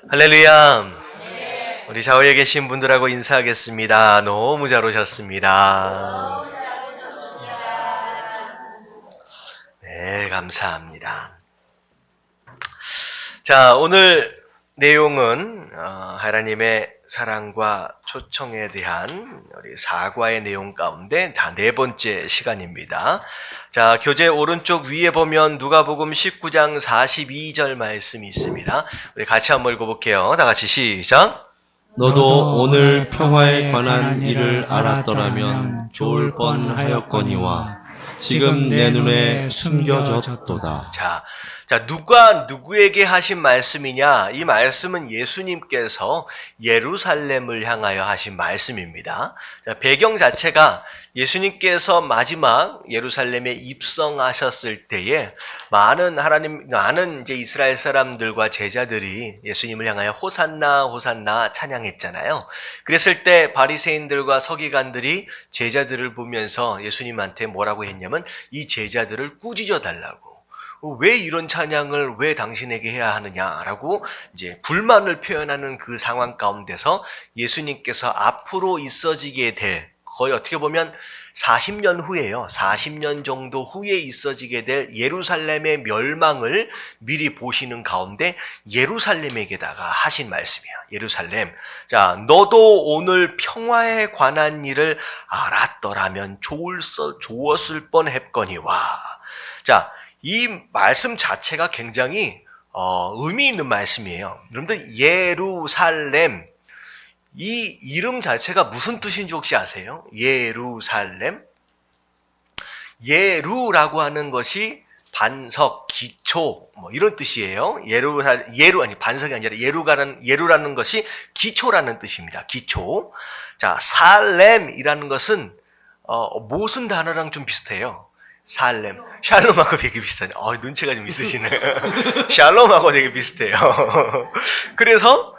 할렐루야. 우리 좌우에 계신 분들하고 인사하겠습니다. 너무 잘 오셨습니다. 네, 감사합니다. 자, 오늘 내용은 하나님의 사랑과 초청에 대한 우리 사과의 내용 가운데 다 네 번째 시간입니다. 자, 교재 오른쪽 위에 보면 누가복음 19장 42절 말씀이 있습니다. 우리 같이 한번 읽어볼게요. 다 같이 시작. 너도 오늘 평화에 관한 일을 알았더라면 좋을 뻔하였거니와 지금 내 눈에 숨겨졌도다. 자, 누가 누구에게 하신 말씀이냐? 이 말씀은 예수님께서 예루살렘을 향하여 하신 말씀입니다. 자, 배경 자체가 예수님께서 마지막 예루살렘에 입성하셨을 때에 많은 이제 이스라엘 사람들과 제자들이 예수님을 향하여 호산나, 호산나 찬양했잖아요. 그랬을 때 바리새인들과 서기관들이 제자들을 보면서 예수님한테 뭐라고 했냐면 이 제자들을 꾸짖어 달라고. 왜 이런 찬양을 왜 당신에게 해야 하느냐라고 이제 불만을 표현하는 그 상황 가운데서 예수님께서 앞으로 있어지게 될 거의 어떻게 보면 40년 후에요. 40년 정도 후에 있어지게 될 예루살렘의 멸망을 미리 보시는 가운데 예루살렘에게다가 하신 말씀이에요. 예루살렘. 자, 너도 오늘 평화에 관한 일을 알았더라면 좋았을 뻔했거니와. 자, 이 말씀 자체가 굉장히 의미 있는 말씀이에요. 여러분들 예루살렘 이 이름 자체가 무슨 뜻인지 혹시 아세요? 예루살렘? 예루라고 하는 것이 반석, 기초 뭐 이런 뜻이에요. 예루 아니 반석이 아니라 예루라는 것이 기초라는 뜻입니다. 기초. 자, 살렘이라는 것은 무슨 단어랑 좀 비슷해요? 살렘. 샬롬하고 되게 비슷하네. 눈치가 좀 있으시네. 샬롬하고 되게 비슷해요. 그래서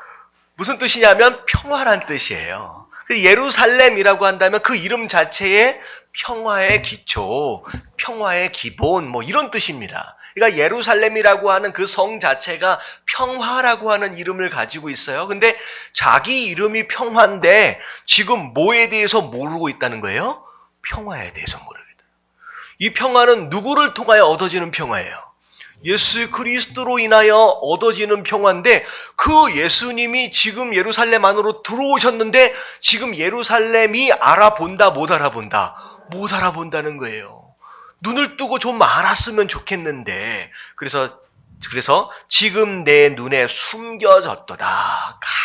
무슨 뜻이냐면 평화란 뜻이에요. 예루살렘이라고 한다면 그 이름 자체에 평화의 기초, 평화의 기본 뭐 이런 뜻입니다. 그러니까 예루살렘이라고 하는 그 성 자체가 평화라고 하는 이름을 가지고 있어요. 근데 자기 이름이 평화인데 지금 뭐에 대해서 모르고 있다는 거예요? 평화에 대해서 모르고 있다. 이 평화는 누구를 통하여 얻어지는 평화예요? 예수 그리스도로 인하여 얻어지는 평화인데 그 예수님이 지금 예루살렘 안으로 들어오셨는데 지금 예루살렘이 알아본다 못 알아본다? 못 알아본다는 거예요. 눈을 뜨고 좀 알았으면 좋겠는데 그래서 지금 내 눈에 숨겨졌도다.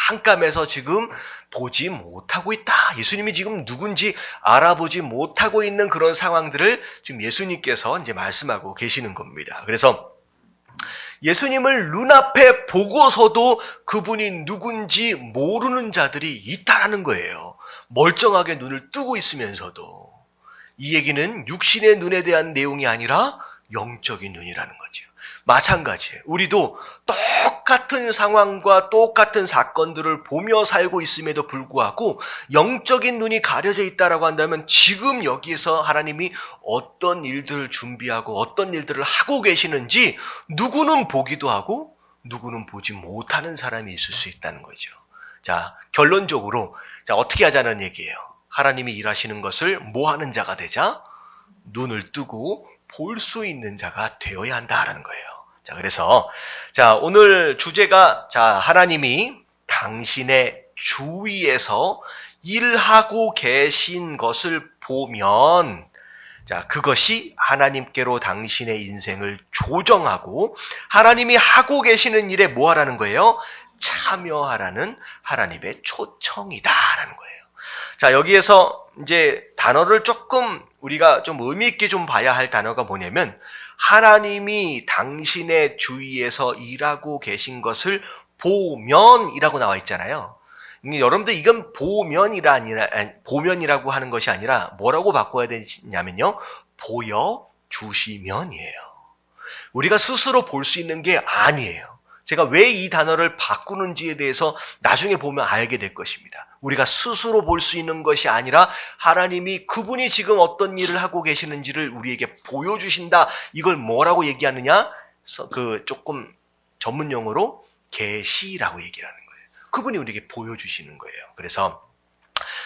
깜깜해서 지금 보지 못하고 있다. 예수님이 지금 누군지 알아보지 못하고 있는 그런 상황들을 지금 예수님께서 이제 말씀하고 계시는 겁니다. 그래서 예수님을 눈앞에 보고서도 그분이 누군지 모르는 자들이 있다라는 거예요. 멀쩡하게 눈을 뜨고 있으면서도. 이 얘기는 육신의 눈에 대한 내용이 아니라 영적인 눈이라는 거죠. 마찬가지예요. 우리도 똑같은 상황과 똑같은 사건들을 보며 살고 있음에도 불구하고 영적인 눈이 가려져 있다라고 한다면 지금 여기에서 하나님이 어떤 일들을 준비하고 어떤 일들을 하고 계시는지 누구는 보기도 하고 누구는 보지 못하는 사람이 있을 수 있다는 거죠. 자, 결론적으로 어떻게 하자는 얘기예요. 하나님이 일하시는 것을 뭐 하는 자가 되자? 눈을 뜨고 볼 수 있는 자가 되어야 한다라는 거예요. 자, 그래서 오늘 주제가 하나님이 당신의 주위에서 일하고 계신 것을 보면 그것이 하나님께로 당신의 인생을 조정하고 하나님이 하고 계시는 일에 뭐 하라는 거예요? 참여하라는 하나님의 초청이다라는 거예요. 자, 여기에서 이제 단어를 조금 우리가 좀 의미 있게 좀 봐야 할 단어가 뭐냐면 하나님이 당신의 주위에서 일하고 계신 것을 보면이라고 나와 있잖아요. 여러분들 이건 보면이라고 하는 것이 아니라 뭐라고 바꿔야 되냐면요. 보여주시면이에요. 우리가 스스로 볼 수 있는 게 아니에요. 제가 왜 이 단어를 바꾸는지에 대해서 나중에 보면 알게 될 것입니다. 우리가 스스로 볼 수 있는 것이 아니라 하나님이 그분이 지금 어떤 일을 하고 계시는지를 우리에게 보여주신다. 이걸 뭐라고 얘기하느냐? 조금 전문 용어로 계시라고 얘기를 하는 거예요. 그분이 우리에게 보여주시는 거예요. 그래서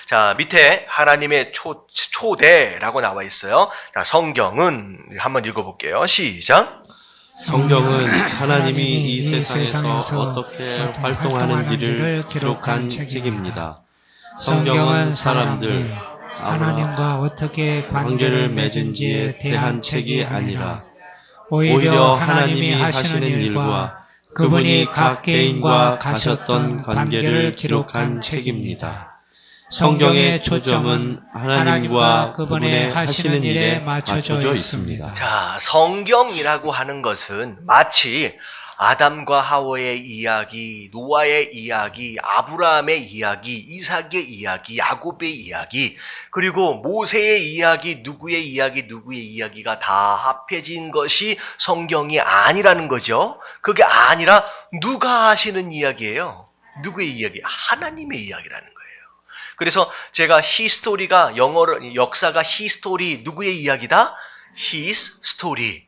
자, 밑에 하나님의 초대라고 나와 있어요. 자, 성경은 한번 읽어볼게요. 시작. 성경은 하나님이 이 세상에서 어떻게 활동하는지를 기록한 책입니다. 성경은 사람들, 하나님과 어떻게 관계를 맺은지에 대한 책이 아니라 오히려 하나님이 하시는 일과 그분이 각 개인과 가셨던 관계를 기록한 책입니다. 성경의 초점은 하나님과 그분의 하시는 일에 맞춰져 있습니다. 자, 성경이라고 하는 것은 마치 아담과 하와의 이야기, 노아의 이야기, 아브라함의 이야기, 이삭의 이야기, 야곱의 이야기, 그리고 모세의 이야기, 누구의 이야기가 다 합해진 것이 성경이 아니라는 거죠. 그게 아니라 누가 하시는 이야기예요? 누구의 이야기? 하나님의 이야기라는 거예요. 그래서 제가 히스토리가 영어로 역사가 히스토리 누구의 이야기다? His story.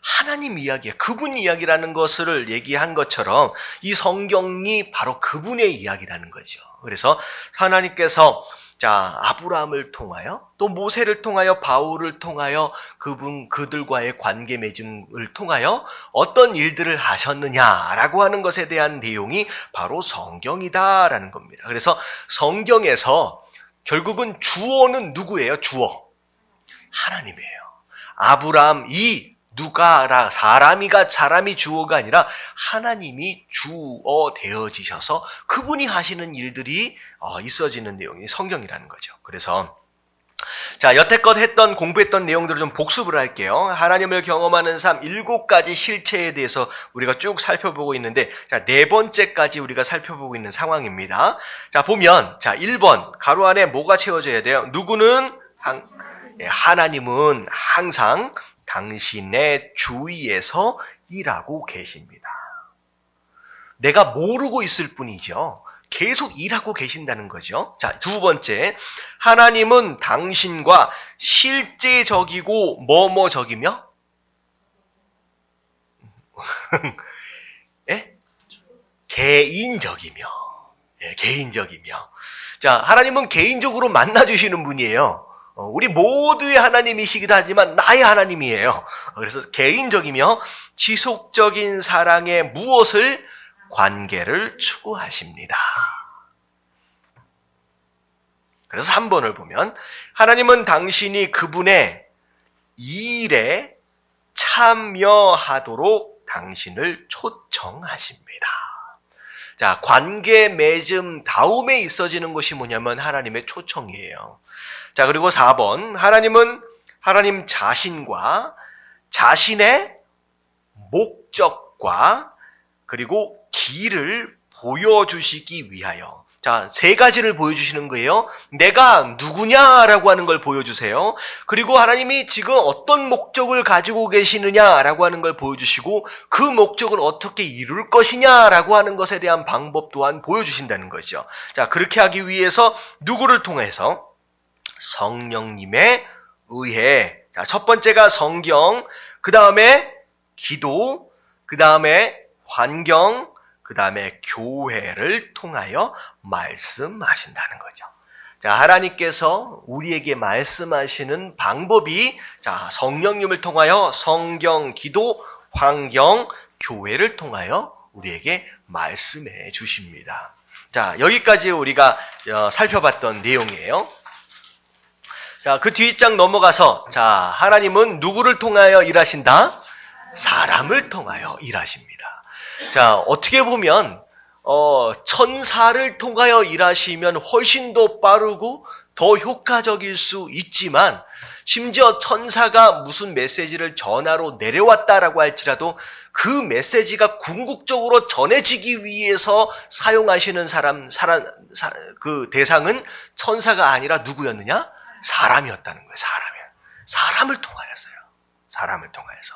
하나님 이야기야. 그분 이야기라는 것을 얘기한 것처럼 이 성경이 바로 그분의 이야기라는 거죠. 그래서 하나님께서 자, 아브라함을 통하여 또 모세를 통하여 바울을 통하여 그들과의 관계 맺음을 통하여 어떤 일들을 하셨느냐라고 하는 것에 대한 내용이 바로 성경이다라는 겁니다. 그래서 성경에서 결국은 주어는 누구예요? 주어. 하나님이에요. 아브라함 누가라 사람이 주어가 아니라 하나님이 주어 되어지셔서 그분이 하시는 일들이 있어지는 내용이 성경이라는 거죠. 그래서 자, 여태껏 공부했던 내용들을 좀 복습을 할게요. 하나님을 경험하는 삶 7가지 실체에 대해서 우리가 쭉 살펴보고 있는데, 자, 4번째까지 우리가 살펴보고 있는 상황입니다. 자, 보면, 자, 1번, 가로 안에 뭐가 채워져야 돼요? 하나님은 항상 당신의 주위에서 일하고 계십니다. 내가 모르고 있을 뿐이죠. 계속 일하고 계신다는 거죠. 자, 2번째. 하나님은 당신과 실제적이고 뭐뭐적이며? 예? 개인적이며. 예, 개인적이며. 자, 하나님은 개인적으로 만나주시는 분이에요. 우리 모두의 하나님이시기도 하지만 나의 하나님이에요. 그래서 개인적이며 지속적인 사랑의 무엇을? 관계를 추구하십니다. 그래서 3번을 보면 하나님은 당신이 그분의 일에 참여하도록 당신을 초청하십니다. 자, 관계 맺음 다음에 있어지는 것이 뭐냐면 하나님의 초청이에요. 자, 그리고 4번. 하나님은 하나님 자신과 자신의 목적과 그리고 길을 보여주시기 위하여. 자, 3가지를 보여주시는 거예요. 내가 누구냐라고 하는 걸 보여주세요. 그리고 하나님이 지금 어떤 목적을 가지고 계시느냐라고 하는 걸 보여주시고 그 목적을 어떻게 이룰 것이냐라고 하는 것에 대한 방법 또한 보여주신다는 거죠. 자, 그렇게 하기 위해서 누구를 통해서? 성령님에 의해. 자, 첫 번째가 성경, 그 다음에 기도, 그 다음에 환경, 그 다음에 교회를 통하여 말씀하신다는 거죠. 자, 하나님께서 우리에게 말씀하시는 방법이 자, 성령님을 통하여 성경, 기도, 환경, 교회를 통하여 우리에게 말씀해 주십니다. 자, 여기까지 우리가 살펴봤던 내용이에요. 자, 그 뒷장 넘어가서 자, 하나님은 누구를 통하여 일하신다? 사람을 통하여 일하십니다. 자, 어떻게 보면 천사를 통하여 일하시면 훨씬 더 빠르고 더 효과적일 수 있지만 심지어 천사가 무슨 메시지를 전하러 내려왔다라고 할지라도 그 메시지가 궁극적으로 전해지기 위해서 사용하시는 그 대상은 천사가 아니라 누구였느냐? 사람이었다는 거예요. 사람을 통하여서요. 사람을 통하여서.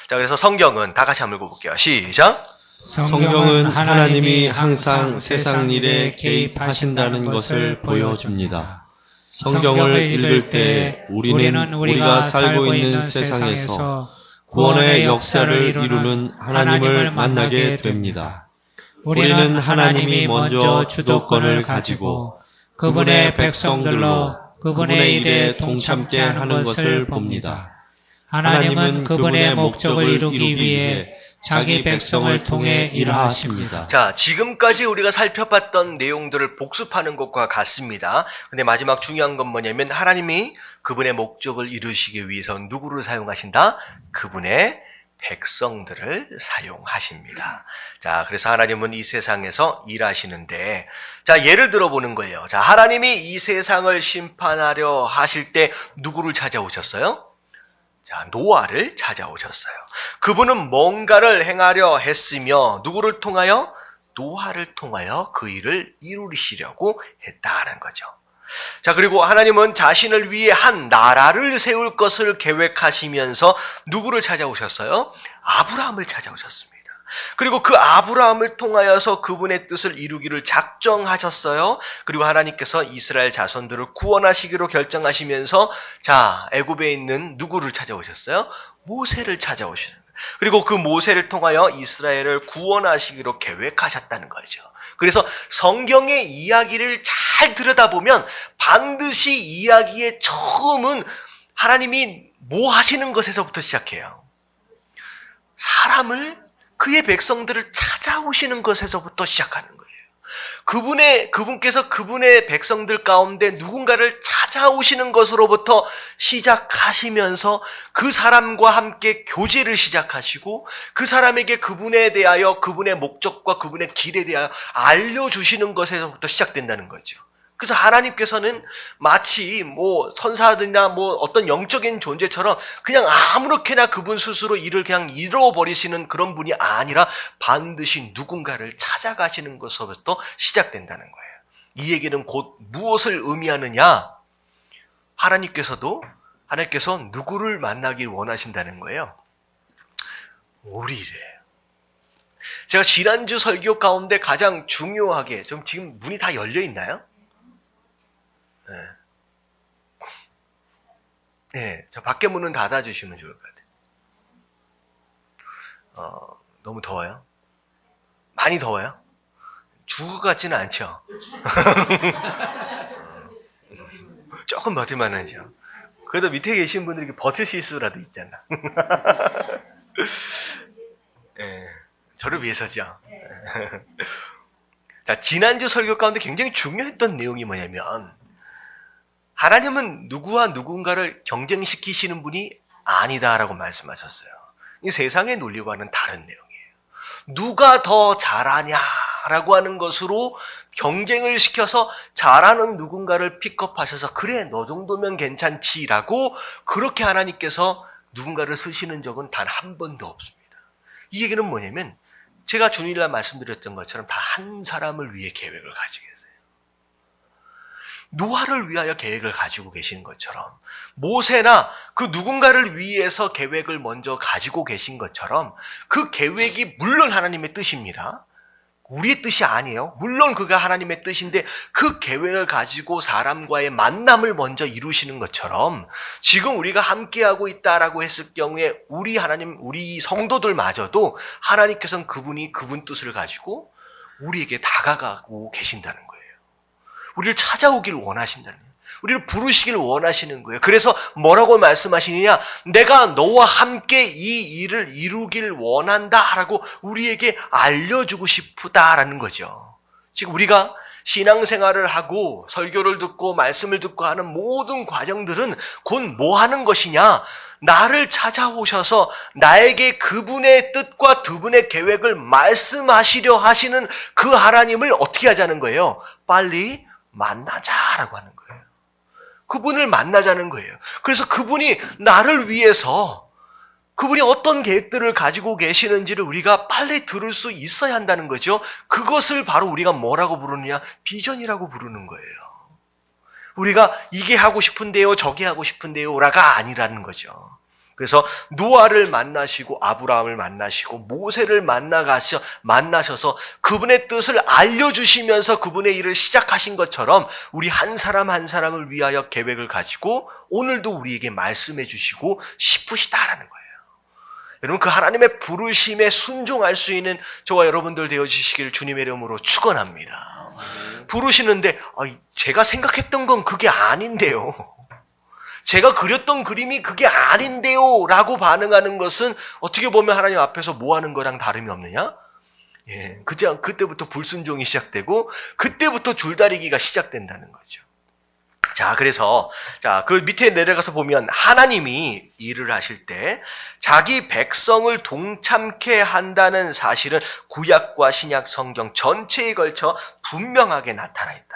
자, 그래서 성경은 다 같이 한번 읽어볼게요. 시작. 성경은 하나님이 항상 세상 일에 개입하신다는 것을 보여줍니다. 성경을 읽을 때 우리는 우리가 살고 있는 세상에서 구원의 역사를 이루는 하나님을 만나게 됩니다. 우리는 하나님이 먼저 주도권을 가지고 그분의 백성들로 그분의 일에 동참케 하는 것을 봅니다. 하나님은 그분의 목적을 이루기 위해 자기 백성을 통해 일하십니다. 자, 지금까지 우리가 살펴봤던 내용들을 복습하는 것과 같습니다. 근데 마지막 중요한 건 뭐냐면 하나님이 그분의 목적을 이루시기 위해서 누구를 사용하신다? 그분의 백성들을 사용하십니다. 자, 그래서 하나님은 이 세상에서 일하시는데, 자, 예를 들어 보는 거예요. 자, 하나님이 이 세상을 심판하려 하실 때 누구를 찾아오셨어요? 자, 노아를 찾아오셨어요. 그분은 뭔가를 행하려 했으며 누구를 통하여? 노아를 통하여 그 일을 이루시려고 했다는 거죠. 자, 그리고 하나님은 자신을 위해 한 나라를 세울 것을 계획하시면서 누구를 찾아오셨어요? 아브라함을 찾아오셨습니다. 그리고 그 아브라함을 통하여서 그분의 뜻을 이루기를 작정하셨어요. 그리고 하나님께서 이스라엘 자손들을 구원하시기로 결정하시면서 자, 애굽에 있는 누구를 찾아오셨어요? 모세를 찾아오시는 거예요. 그리고 그 모세를 통하여 이스라엘을 구원하시기로 계획하셨다는 거죠. 그래서 성경의 이야기를 잘 들여다보면 반드시 이야기의 처음은 하나님이 뭐 하시는 것에서부터 시작해요. 사람을, 그의 백성들을 찾아오시는 것에서부터 시작하는 거예요. 그분께서 그분의 백성들 가운데 누군가를 찾아오시는 것으로부터 시작하시면서 그 사람과 함께 교제를 시작하시고 그 사람에게 그분에 대하여 그분의 목적과 그분의 길에 대하여 알려주시는 것에서부터 시작된다는 거죠. 그래서 하나님께서는 마치 선사들이나 어떤 영적인 존재처럼 그냥 아무렇게나 그분 스스로 일을 그냥 이루어버리시는 그런 분이 아니라 반드시 누군가를 찾아가시는 것부터 시작된다는 거예요. 이 얘기는 곧 무엇을 의미하느냐? 하나님께서 누구를 만나길 원하신다는 거예요? 우리를. 제가 지난주 설교 가운데 가장 중요하게, 지금 문이 다 열려 있나요? 네, 저 밖에 문은 닫아주시면 좋을 것 같아요. 너무 더워요? 많이 더워요? 죽을 것 같지는 않죠? 조금 버틸만 하죠? 그래도 밑에 계신 분들이 벗으실 수라도 있잖아. 네, 저를 위해서죠. 자, 지난주 설교 가운데 굉장히 중요했던 내용이 뭐냐면 하나님은 누구와 누군가를 경쟁시키시는 분이 아니다라고 말씀하셨어요. 이 세상의 논리와는 다른 내용이에요. 누가 더 잘하냐라고 하는 것으로 경쟁을 시켜서 잘하는 누군가를 픽업하셔서 그래, 너 정도면 괜찮지라고 그렇게 하나님께서 누군가를 쓰시는 적은 단 한 번도 없습니다. 이 얘기는 뭐냐면 제가 주일날 말씀드렸던 것처럼 다 한 사람을 위해 계획을 가지고 계세요. 노아를 위하여 계획을 가지고 계신 것처럼 모세나 그 누군가를 위해서 계획을 먼저 가지고 계신 것처럼 그 계획이 물론 하나님의 뜻입니다. 우리의 뜻이 아니에요. 물론 그가 하나님의 뜻인데 그 계획을 가지고 사람과의 만남을 먼저 이루시는 것처럼 지금 우리가 함께하고 있다라고 했을 경우에 우리 성도들마저도 하나님께서는 그분 뜻을 가지고 우리에게 다가가고 계신다는 거예요. 우리를 찾아오길 원하신다는 거예요. 우리를 부르시길 원하시는 거예요. 그래서 뭐라고 말씀하시느냐? 내가 너와 함께 이 일을 이루길 원한다라고 우리에게 알려주고 싶다라는 거죠. 지금 우리가 신앙생활을 하고 설교를 듣고 말씀을 듣고 하는 모든 과정들은 곧 뭐 하는 것이냐? 나를 찾아오셔서 나에게 그분의 뜻과 그분의 계획을 말씀하시려 하시는 그 하나님을 어떻게 하자는 거예요? 빨리 만나자라고 하는 거예요. 그분을 만나자는 거예요. 그래서 그분이 나를 위해서 그분이 어떤 계획들을 가지고 계시는지를 우리가 빨리 들을 수 있어야 한다는 거죠. 그것을 바로 우리가 뭐라고 부르느냐? 비전이라고 부르는 거예요. 우리가 이게 하고 싶은데요, 저게 하고 싶은데요라가 아니라는 거죠. 그래서 노아를 만나시고 아브라함을 만나시고 모세를 만나셔서 그분의 뜻을 알려주시면서 그분의 일을 시작하신 것처럼 우리 한 사람 한 사람을 위하여 계획을 가지고 오늘도 우리에게 말씀해 주시고 싶으시다라는 거예요. 여러분 그 하나님의 부르심에 순종할 수 있는 저와 여러분들 되어주시기를 주님의 이름으로 축원합니다. 부르시는데 제가 생각했던 건 그게 아닌데요. 제가 그렸던 그림이 그게 아닌데요 라고 반응하는 것은 어떻게 보면 하나님 앞에서 뭐 하는 거랑 다름이 없느냐? 예, 그때부터 불순종이 시작되고 그때부터 줄다리기가 시작된다는 거죠. 자, 그래서 그 밑에 내려가서 보면 하나님이 일을 하실 때 자기 백성을 동참케 한다는 사실은 구약과 신약 성경 전체에 걸쳐 분명하게 나타나 있다.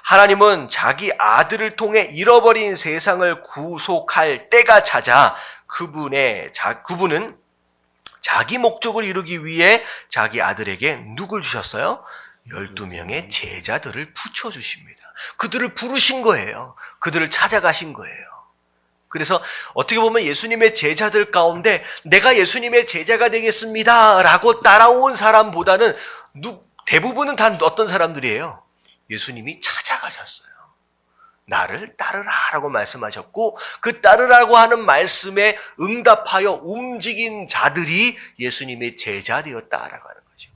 하나님은 자기 아들을 통해 잃어버린 세상을 구속할 때가 찾아 그분은 자기 목적을 이루기 위해 자기 아들에게 누굴 주셨어요? 12명의 제자들을 붙여주십니다. 그들을 부르신 거예요. 그들을 찾아가신 거예요. 그래서 어떻게 보면 예수님의 제자들 가운데 내가 예수님의 제자가 되겠습니다 라고 따라온 사람보다는 대부분은 다 어떤 사람들이에요? 예수님이 찾아가셨어요. 나를 따르라 라고 말씀하셨고 그 따르라고 하는 말씀에 응답하여 움직인 자들이 예수님의 제자 되었다라고 하는 거죠.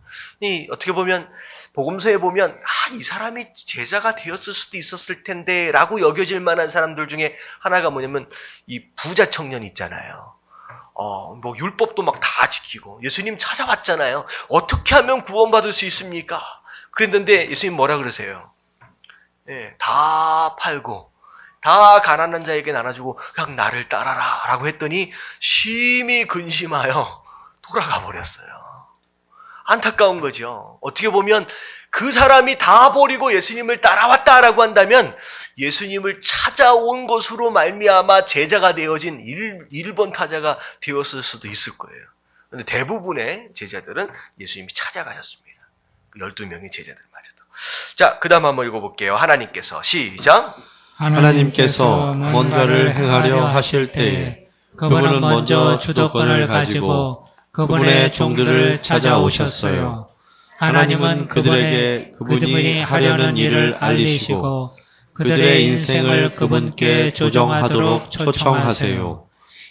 어떻게 보면 복음서에 보면 이 사람이 제자가 되었을 수도 있었을 텐데 라고 여겨질 만한 사람들 중에 하나가 뭐냐면 이 부자 청년 있잖아요. 뭐 율법도 막 다 지키고 예수님 찾아왔잖아요. 어떻게 하면 구원받을 수 있습니까? 그랬는데 예수님 뭐라 그러세요? 예, 다 팔고 다 가난한 자에게 나눠주고 그냥 나를 따라라 라고 했더니 심히 근심하여 돌아가 버렸어요. 안타까운 거죠. 어떻게 보면 그 사람이 다 버리고 예수님을 따라왔다라고 한다면 예수님을 찾아온 것으로 말미암아 제자가 되어진 1번 타자가 되었을 수도 있을 거예요. 그런데 대부분의 제자들은 예수님이 찾아가셨습니다. 12명의 제자들마저도. 자, 그 다음 한번 읽어볼게요. 하나님께서 시작. 하나님께서 뭔가를 행하려 하실 때에 그분은 먼저 주도권을 가지고 그분의 종들을 찾아오셨어요. 하나님은 그들에게 그분이 하려는 일을 알리시고 그들의 인생을 그분께 조정하도록 초청하세요.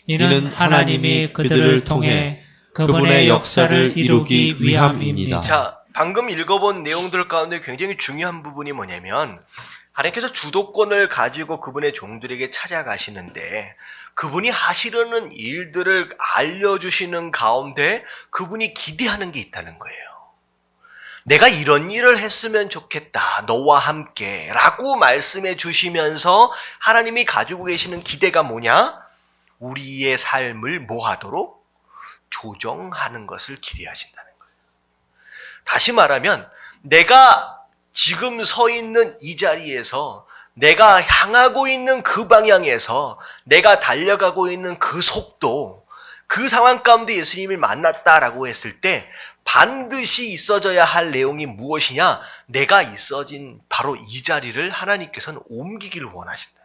이는 하나님이 그들을 통해 그분의 역사를 이루기 위함입니다. 자, 방금 읽어본 내용들 가운데 굉장히 중요한 부분이 뭐냐면 하나님께서 주도권을 가지고 그분의 종들에게 찾아가시는데 그분이 하시려는 일들을 알려주시는 가운데 그분이 기대하는 게 있다는 거예요. 내가 이런 일을 했으면 좋겠다, 너와 함께 라고 말씀해 주시면서 하나님이 가지고 계시는 기대가 뭐냐? 우리의 삶을 뭐 하도록? 조정하는 것을 기대하신다는 거예요. 다시 말하면 내가 지금 서 있는 이 자리에서 내가 향하고 있는 그 방향에서 내가 달려가고 있는 그 속도, 그 상황 가운데 예수님을 만났다라고 했을 때 반드시 있어져야 할 내용이 무엇이냐? 내가 있어진 바로 이 자리를 하나님께서는 옮기기를 원하신다.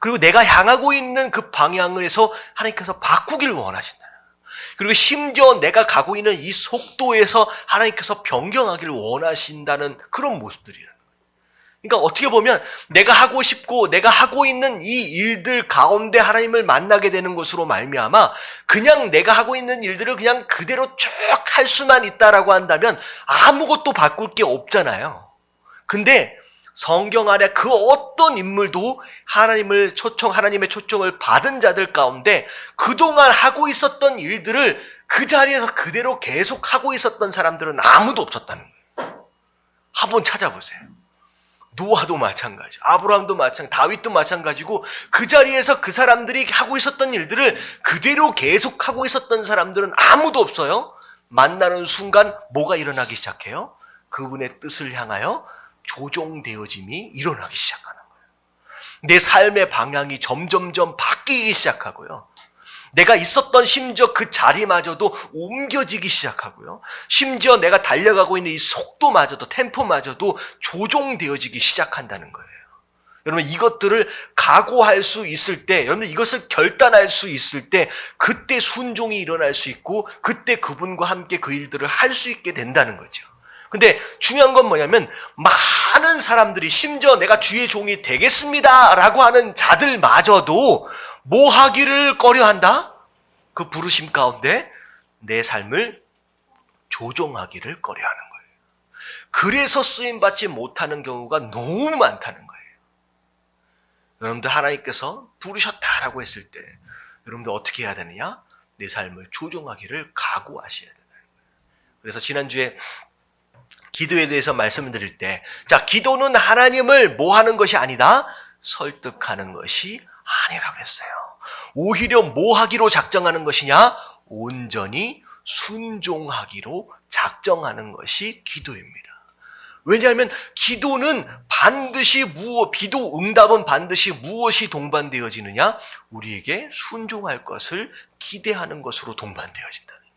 그리고 내가 향하고 있는 그 방향에서 하나님께서 바꾸기를 원하신다. 그리고 심지어 내가 가고 있는 이 속도에서 하나님께서 변경하기를 원하신다는 그런 모습들이라는 거예요. 그러니까 어떻게 보면 내가 하고 싶고 내가 하고 있는 이 일들 가운데 하나님을 만나게 되는 것으로 말미암아 그냥 내가 하고 있는 일들을 그냥 그대로 쭉 할 수만 있다라고 한다면 아무것도 바꿀 게 없잖아요. 근데 성경 안에 그 어떤 인물도 하나님의 초청을 받은 자들 가운데 그동안 하고 있었던 일들을 그 자리에서 그대로 계속 하고 있었던 사람들은 아무도 없었다는 거예요. 한번 찾아보세요. 노아도 마찬가지, 아브라함도 마찬가지, 다윗도 마찬가지고 그 자리에서 그 사람들이 하고 있었던 일들을 그대로 계속 하고 있었던 사람들은 아무도 없어요. 만나는 순간 뭐가 일어나기 시작해요? 그분의 뜻을 향하여 조종되어짐이 일어나기 시작하는 거예요. 내 삶의 방향이 점점점 바뀌기 시작하고요. 내가 있었던 심지어 그 자리마저도 옮겨지기 시작하고요. 심지어 내가 달려가고 있는 이 속도마저도, 템포마저도 조종되어지기 시작한다는 거예요. 여러분 이것들을 각오할 수 있을 때, 여러분 이것을 결단할 수 있을 때 그때 순종이 일어날 수 있고 그때 그분과 함께 그 일들을 할 수 있게 된다는 거죠. 근데 중요한 건 뭐냐면 많은 사람들이 심지어 내가 주의 종이 되겠습니다 라고 하는 자들마저도 뭐 하기를 꺼려한다? 그 부르심 가운데 내 삶을 조종하기를 꺼려하는 거예요. 그래서 쓰임받지 못하는 경우가 너무 많다는 거예요. 여러분들 하나님께서 부르셨다라고 했을 때 여러분들 어떻게 해야 되느냐? 내 삶을 조종하기를 각오하셔야 된다는 거예요. 그래서 지난주에 기도에 대해서 말씀을 드릴 때, 자, 기도는 하나님을 뭐 하는 것이 아니다? 설득하는 것이 아니라고 했어요. 오히려 뭐 하기로 작정하는 것이냐? 온전히 순종하기로 작정하는 것이 기도입니다. 왜냐하면 기도는 반드시 기도 응답은 반드시 무엇이 동반되어지느냐? 우리에게 순종할 것을 기대하는 것으로 동반되어진다는 거예요.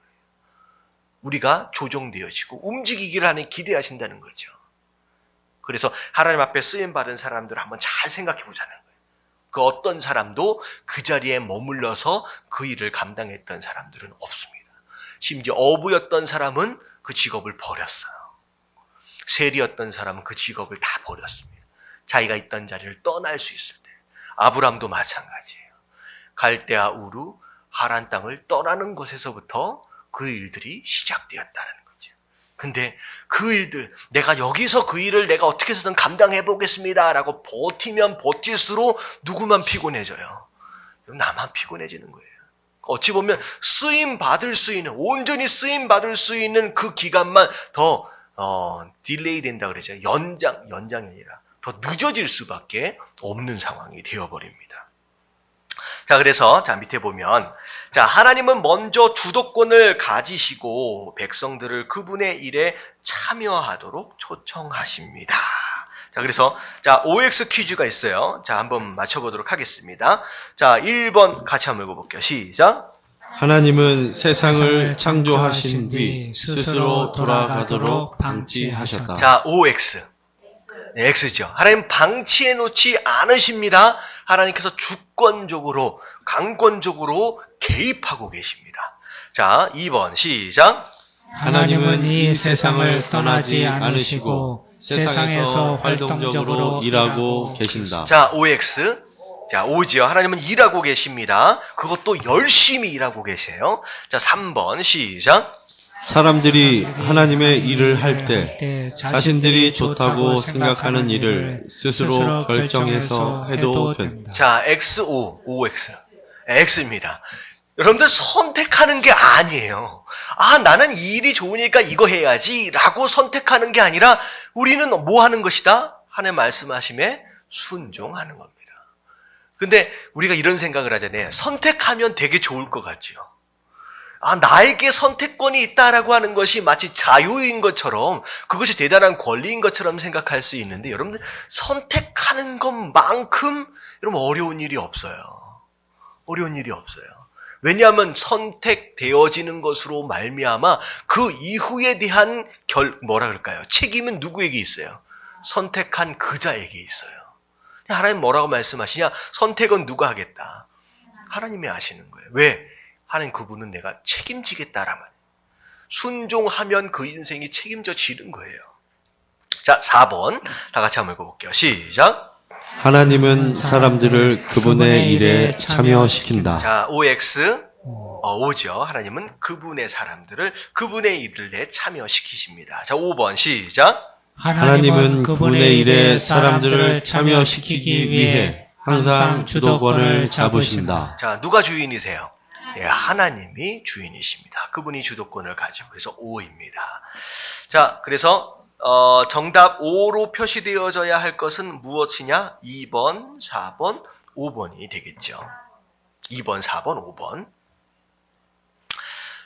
우리가 조종되어지고 움직이기를 하는 기대하신다는 거죠. 그래서 하나님 앞에 쓰임받은 사람들을 한번 잘 생각해 보자는 거예요. 그 어떤 사람도 그 자리에 머물러서 그 일을 감당했던 사람들은 없습니다. 심지어 어부였던 사람은 그 직업을 버렸어요. 세리였던 사람은 그 직업을 다 버렸습니다. 자기가 있던 자리를 떠날 수 있을 때. 아브람도 마찬가지예요. 갈대아 우르 하란 땅을 떠나는 것에서부터 그 일들이 시작되었다는 거죠. 근데 그 일들, 내가 여기서 그 일을 내가 어떻게 해서든 감당해 보겠습니다 라고 버티면 버틸수록 누구만 피곤해져요? 나만 피곤해지는 거예요. 어찌 보면 쓰임받을 수 있는, 온전히 쓰임받을 수 있는 그 기간만 더 딜레이 된다 그러죠. 연장이 아니라 더 늦어질 수밖에 없는 상황이 되어버립니다. 자, 그래서 자 밑에 보면 자 하나님은 먼저 주도권을 가지시고 백성들을 그분의 일에 참여하도록 초청하십니다. 자, 그래서 자 OX 퀴즈가 있어요. 자, 한번 맞춰보도록 하겠습니다. 자, 1번 같이 한번 읽어볼게요. 시작. 하나님은 세상을 창조하신 뒤 스스로 돌아가도록 방치하셨다. 자, OX. 네, X죠. 하나님 방치해 놓지 않으십니다. 하나님께서 주권적으로, 강권적으로 개입하고 계십니다. 자, 2번 시작. 하나님은 이 세상을 떠나지 않으시고 세상에서 활동적으로 일하고 계신다. 자, OX. 자, O죠. 하나님은 일하고 계십니다. 그것도 열심히 일하고 계세요. 자, 3번 시작. 사람들이 하나님의 일을 할 때 자신들이 좋다고 생각하는 일을 스스로 결정해서 해도 된다. 자, XO, OX. X입니다. 여러분들 선택하는 게 아니에요. 아, 나는 이 일이 좋으니까 이거 해야지 라고 선택하는 게 아니라 우리는 뭐 하는 것이다? 하나님 말씀하심에 순종하는 겁니다. 근데 우리가 이런 생각을 하잖아요. 선택하면 되게 좋을 것 같죠. 아, 나에게 선택권이 있다라고 하는 것이 마치 자유인 것처럼, 그것이 대단한 권리인 것처럼 생각할 수 있는데, 여러분들 선택하는 것만큼 여러분 어려운 일이 없어요. 어려운 일이 없어요. 왜냐하면 선택되어지는 것으로 말미암아 그 이후에 대한 책임은 누구에게 있어요? 선택한 그자에게 있어요. 하나님 뭐라고 말씀하시냐? 선택은 누가 하겠다? 하나님이 하시는 거예요. 왜? 하나님 그분은 내가 책임지겠다라면. 순종하면 그 인생이 책임져지는 거예요. 자, 4번 다 같이 한번 읽어볼게요. 시작. 하나님은 사람들을 그분의 일에 참여시킨다. 자, OX, O죠. 하나님은 그분의 사람들을 그분의 일에 참여시키십니다. 자, 5번 시작. 하나님은 그분의 일에 사람들을 참여시키기 위해 항상 주도권을 잡으신다. 자, 누가 주인이세요? 예, 하나님이 주인이십니다. 그분이 주도권을 가지고 그래서 5입니다. 자, 그래서 정답 5로 표시되어져야 할 것은 무엇이냐? 2번, 4번, 5번이 되겠죠. 2번, 4번, 5번.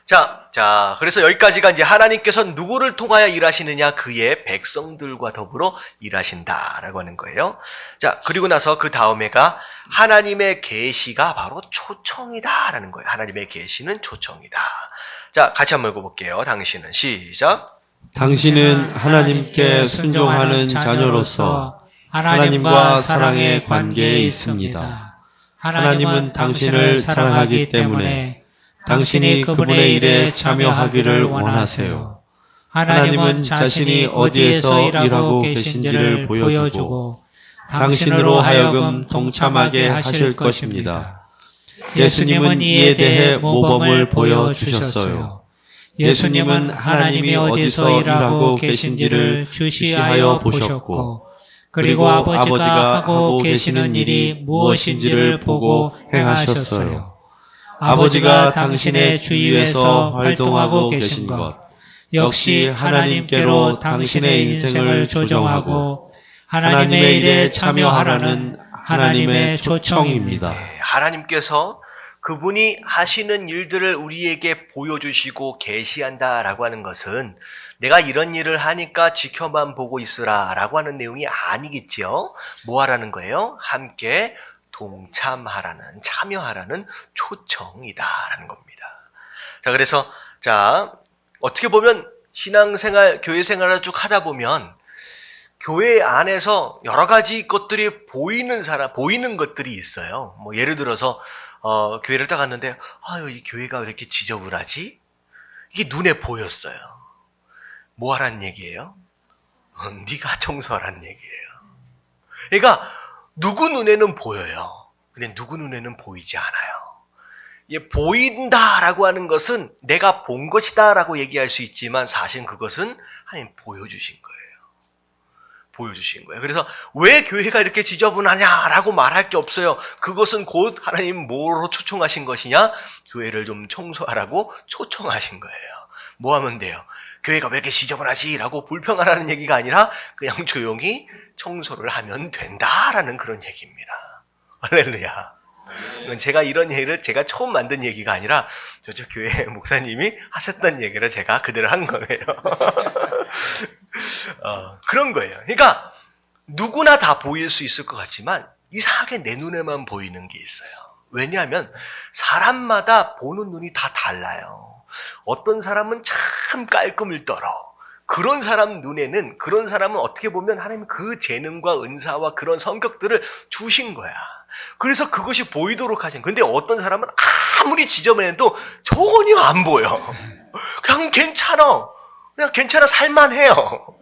자, 그래서 여기까지가 이제 하나님께서 누구를 통하여 일하시느냐? 그의 백성들과 더불어 일하신다라고 하는 거예요. 자, 그리고 나서 그 다음에가 하나님의 계시가 바로 초청이다라는 거예요. 하나님의 계시는 초청이다. 자, 같이 한번 읽어볼게요. 당신은 시작. 당신은 하나님께 순종하는 자녀로서 하나님과 사랑의 관계에 있습니다. 하나님은 당신을 사랑하기 때문에 당신이 그분의 일에 참여하기를 원하세요. 하나님은 자신이 어디에서 일하고 계신지를 보여주고 당신으로 하여금 동참하게 하실 것입니다. 예수님은 이에 대해 모범을 보여주셨어요. 예수님은 하나님이 어디서 일하고 계신지를 주시하여 보셨고, 그리고 아버지가 하고 계시는 일이 무엇인지를 보고 행하셨어요. 아버지가 당신의 주위에서 활동하고 계신 것, 역시 하나님께로 당신의 인생을 조정하고 하나님의 일에 참여하라는 하나님의 초청입니다. 네, 하나님께서 그분이 하시는 일들을 우리에게 보여주시고 계시한다라고 하는 것은 내가 이런 일을 하니까 지켜만 보고 있으라라고 하는 내용이 아니겠지요. 뭐 하라는 거예요? 함께 동참하라는, 참여하라는 초청이다라는 겁니다. 자, 그래서 어떻게 보면 신앙생활, 교회 생활을 쭉 하다 보면 교회 안에서 여러 가지 것들이 보이는 것들이 있어요. 뭐 예를 들어서 교회를 딱 갔는데 이 교회가 왜 이렇게 지저분하지? 이게 눈에 보였어요. 뭐 하라는 얘기예요? 네가 청소하라는 얘기예요. 그러니까 누구 눈에는 보여요. 근데 누구 눈에는 보이지 않아요. 보인다라고 하는 것은 내가 본 것이다라고 얘기할 수 있지만 사실 그것은 하나님 보여주신 거예요. 보여주신 거예요. 그래서 왜 교회가 이렇게 지저분하냐라고 말할 게 없어요. 그것은 곧 하나님 뭐로 초청하신 것이냐? 교회를 좀 청소하라고 초청하신 거예요. 뭐 하면 돼요? 교회가 왜 이렇게 지저분하지? 라고 불평하라는 얘기가 아니라 그냥 조용히 청소를 하면 된다라는 그런 얘기입니다. 할렐루야. 제가 이런 얘기를 제가 처음 만든 얘기가 아니라 저쪽 교회 목사님이 하셨던 얘기를 제가 그대로 한 거예요. 그런 거예요. 그러니까 누구나 다 보일 수 있을 것 같지만 이상하게 내 눈에만 보이는 게 있어요. 왜냐하면 사람마다 보는 눈이 다 달라요. 어떤 사람은 참 깔끔을 떨어. 그런 사람 눈에는, 그런 사람은 어떻게 보면 하나님 그 재능과 은사와 그런 성격들을 주신 거야. 그래서 그것이 보이도록 하신. 근데 어떤 사람은 아무리 지저분해도 전혀 안 보여. 그냥 괜찮아. 그냥 괜찮아. 살만해요.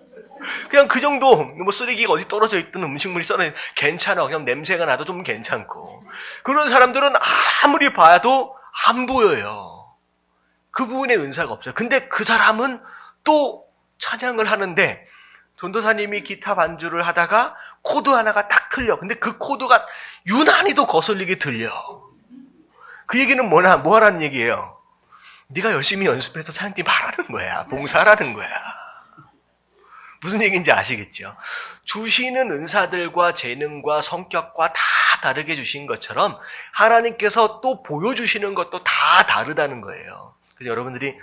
그냥 그 정도. 뭐 쓰레기가 어디 떨어져 있든 음식물이 썰어져 괜찮아. 그냥 냄새가 나도 좀 괜찮고. 그런 사람들은 아무리 봐도 안 보여요. 그 부분에 은사가 없어요. 근데 그 사람은 또 찬양을 하는데 전도사님이 기타 반주를 하다가 코드 하나가 딱 틀려. 근데 그 코드가 유난히도 거슬리게 들려. 그 얘기는 뭐 하라는 얘기예요? 네가 열심히 연습해서 찬양팀 하라는 거야. 봉사하라는 거야. 무슨 얘기인지 아시겠죠? 주시는 은사들과 재능과 성격과 다 다르게 주신 것처럼 하나님께서 또 보여주시는 것도 다 다르다는 거예요. 그래서 여러분들이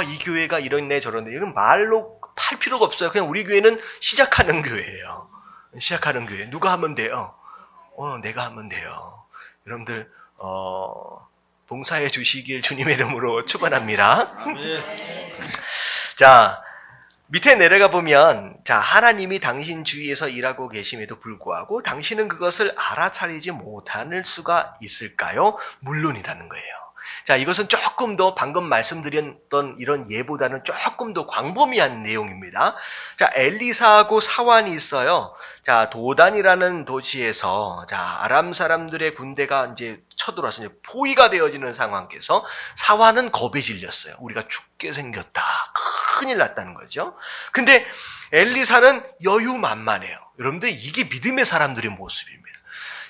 이 교회가 이런데 저런데 이건 말로 할 필요가 없어요. 그냥 우리 교회는 시작하는 교회예요. 시작하는 교회. 누가 하면 돼요? 내가 하면 돼요. 여러분들 봉사해 주시길 주님의 이름으로 축원합니다. 자, 밑에 내려가 보면 하나님이 당신 주위에서 일하고 계심에도 불구하고 당신은 그것을 알아차리지 못할 수가 있을까요? 물론이라는 거예요. 자, 이것은 조금 더 방금 말씀드렸던 이런 예보다는 조금 더 광범위한 내용입니다. 자, 엘리사하고 사환이 있어요. 자, 도단이라는 도시에서 아람 사람들의 군대가 이제 쳐들어와서 이제 포위가 되어지는 상황에서 사환은 겁에 질렸어요. 우리가 죽게 생겼다. 큰일 났다는 거죠. 근데 엘리사는 여유만만해요. 여러분들 이게 믿음의 사람들의 모습입니다.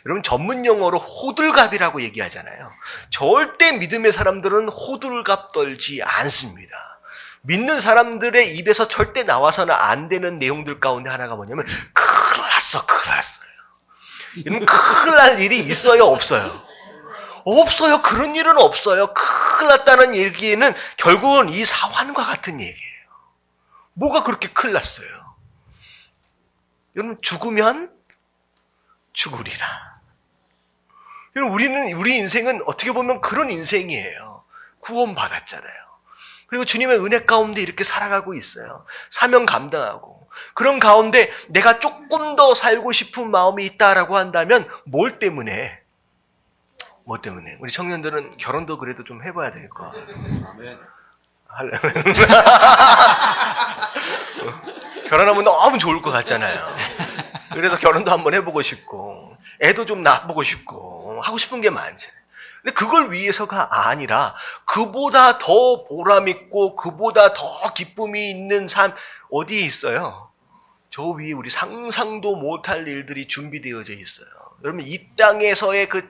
여러분 전문 용어로 호들갑이라고 얘기하잖아요. 절대 믿음의 사람들은 호들갑 떨지 않습니다. 믿는 사람들의 입에서 절대 나와서는 안 되는 내용들 가운데 하나가 뭐냐면 큰일 났어요. 여러분 큰일 날 일이 있어요? 없어요? 없어요. 그런 일은 없어요. 큰일 났다는 얘기는 결국은 이 사환과 같은 얘기예요. 뭐가 그렇게 큰일 났어요? 여러분 죽으면 죽으리라. 우리 인생은 어떻게 보면 그런 인생이에요. 구원받았잖아요. 그리고 주님의 은혜 가운데 이렇게 살아가고 있어요. 사명 감당하고. 그런 가운데 내가 조금 더 살고 싶은 마음이 있다라고 한다면 뭐 때문에? 우리 청년들은 결혼도 그래도 좀 해봐야 될 거. 결혼하면 너무 좋을 것 같잖아요. 그래서 결혼도 한번 해보고 싶고 애도 좀 낳아보고 싶고 하고 싶은 게 많잖아요. 근데 그걸 위해서가 아니라 그보다 더 보람있고 그보다 더 기쁨이 있는 삶 어디에 있어요? 저 위에 우리 상상도 못할 일들이 준비되어져 있어요. 여러분 이 땅에서의 그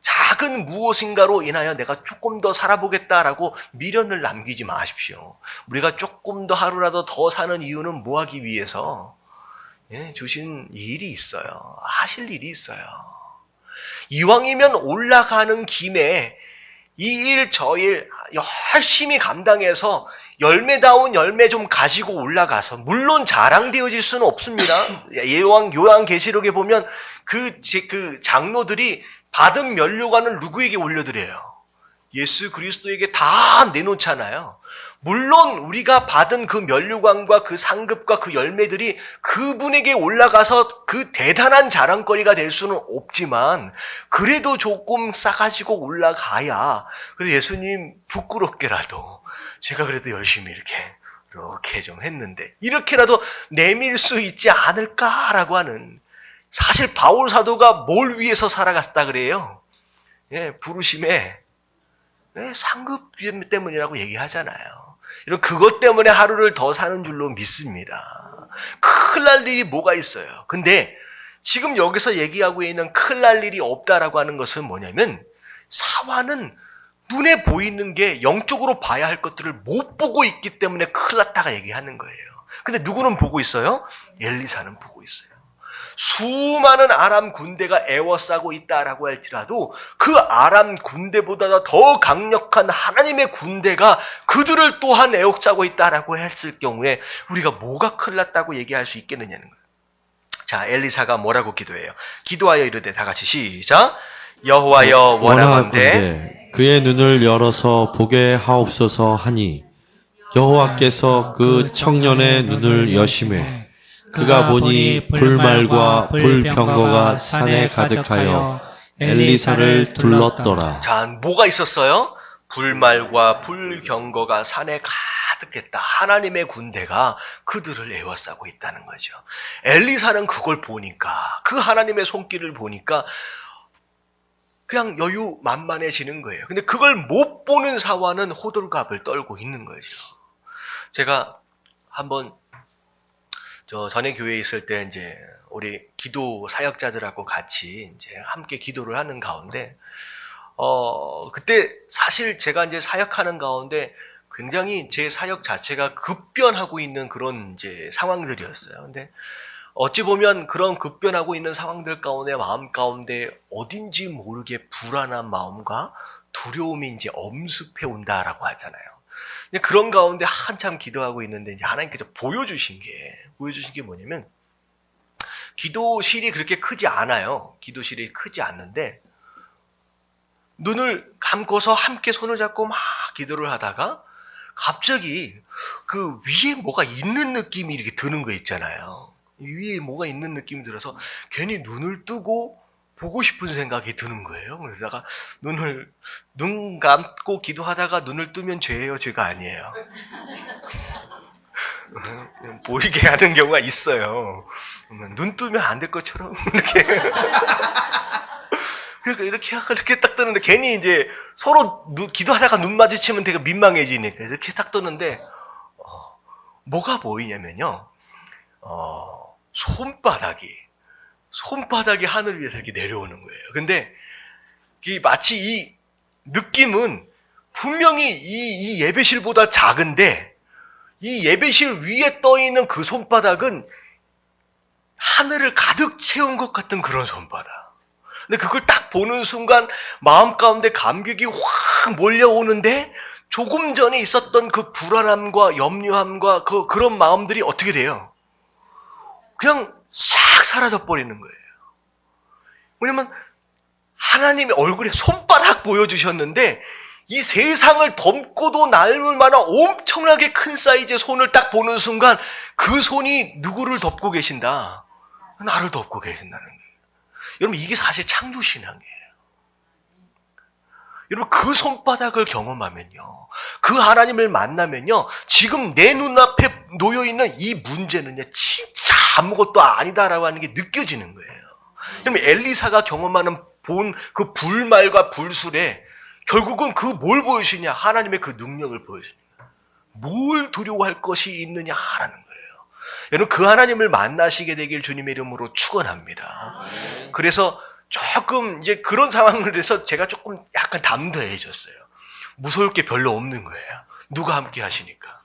작은 무엇인가로 인하여 내가 조금 더 살아보겠다라고 미련을 남기지 마십시오. 우리가 조금 더 하루라도 더 사는 이유는 뭐 하기 위해서? 주신 일이 있어요. 하실 일이 있어요. 이왕이면 올라가는 김에 이 일 저 일 열심히 감당해서 열매다운 열매 좀 가지고 올라가서, 물론 자랑되어질 수는 없습니다. 요한계시록에 보면 그 장로들이 받은 면류관을 누구에게 올려드려요? 예수 그리스도에게 다 내놓잖아요. 물론 우리가 받은 그 면류관과 그 상급과 그 열매들이 그분에게 올라가서 그 대단한 자랑거리가 될 수는 없지만 그래도 조금 싸가지고 올라가야, 그래도 예수님 부끄럽게라도 제가 그래도 열심히 이렇게 좀 했는데 이렇게라도 내밀 수 있지 않을까라고 하는, 사실 바울 사도가 뭘 위해서 살아갔다 그래요? 부르심에 상급 때문이라고 얘기하잖아요. 이런 그것 때문에 하루를 더 사는 줄로 믿습니다. 큰일 날 일이 뭐가 있어요? 근데 지금 여기서 얘기하고 있는 큰일 날 일이 없다라고 하는 것은 뭐냐면, 사화는 눈에 보이는 게 영적으로 봐야 할 것들을 못 보고 있기 때문에 큰일 났다가 얘기하는 거예요. 근데 누구는 보고 있어요? 엘리사는 보고 있어요. 수많은 아람 군대가 애워싸고 있다라고 할지라도 그 아람 군대보다 더 강력한 하나님의 군대가 그들을 또한 애워싸고 있다라고 했을 경우에 우리가 뭐가 큰일 났다고 얘기할 수 있겠느냐는 거예요. 자, 엘리사가 뭐라고 기도해요? 기도하여 이르되, 다 같이 시작. 여호와여 원하건대 그의 눈을 열어서 보게 하옵소서 하니, 여호와께서 그 청년의 눈을 여심해 그가 보니 불말과 불병거가 산에 가득하여 엘리사를 둘렀더라. 자, 뭐가 있었어요? 불말과 불경거가 산에 가득했다. 하나님의 군대가 그들을 에워싸고 있다는 거죠. 엘리사는 그걸 보니까, 그 하나님의 손길을 보니까 그냥 여유 만만해지는 거예요. 근데 그걸 못 보는 사화는 호들갑을 떨고 있는 거죠. 제가 한번 전에 교회에 있을 때 이제 우리 기도 사역자들하고 같이 이제 함께 기도를 하는 가운데, 그때 사실 제가 이제 사역하는 가운데 굉장히 제 사역 자체가 급변하고 있는 그런 이제 상황들이었어요. 근데 어찌 보면 그런 급변하고 있는 상황들 가운데 마음 가운데 어딘지 모르게 불안한 마음과 두려움이 이제 엄습해 온다라고 하잖아요. 그런 가운데 한참 기도하고 있는데 이제 하나님께서 보여주신 게 뭐냐면, 기도실이 그렇게 크지 않아요. 기도실이 크지 않는데 눈을 감고서 함께 손을 잡고 막 기도를 하다가 갑자기 그 위에 뭐가 있는 느낌이 이렇게 드는 거 있잖아요. 위에 뭐가 있는 느낌이 들어서 괜히 눈을 뜨고 보고 싶은 생각이 드는 거예요. 그러다가 눈 감고 기도하다가 눈을 뜨면 죄예요, 죄가 아니에요? 보이게 하는 경우가 있어요. 눈 뜨면 안 될 것처럼 이렇게. 그러니까 이렇게 딱 뜨는데 괜히 이제 서로 기도하다가 눈 마주치면 되게 민망해지니까 이렇게 딱 뜨는데 뭐가 보이냐면요, 손바닥이 하늘 위에서 이렇게 내려오는 거예요. 근데 마치 이 느낌은 분명히 이 예배실보다 작은데, 이 예배실 위에 떠 있는 그 손바닥은 하늘을 가득 채운 것 같은 그런 손바닥. 근데 그걸 딱 보는 순간 마음 가운데 감격이 확 몰려오는데, 조금 전에 있었던 그 불안함과 염려함과 그런 마음들이 어떻게 돼요? 그냥 싹 사라져 버리는 거예요. 왜냐면 하나님의 얼굴에 손바닥 보여주셨는데 이 세상을 덮고도 남을 만한 엄청나게 큰 사이즈의 손을 딱 보는 순간 그 손이 누구를 덮고 계신다? 나를 덮고 계신다는 거예요. 여러분, 이게 사실 창조신앙이에요. 여러분, 그 손바닥을 경험하면요, 그 하나님을 만나면요, 지금 내 눈앞에 놓여있는 이 문제는요, 진짜 아무것도 아니다라고 하는 게 느껴지는 거예요. 그러면 엘리사가 경험하는 본 그 불말과 불술에 결국은 그 뭘 보여주시냐? 하나님의 그 능력을 보여주십니다. 뭘 두려워할 것이 있느냐라는 거예요. 여러분 그 하나님을 만나시게 되길 주님의 이름으로 축원합니다. 그래서 조금 이제 그런 상황에서 제가 조금 약간 담대해졌어요. 무서울 게 별로 없는 거예요. 누가 함께 하시니까.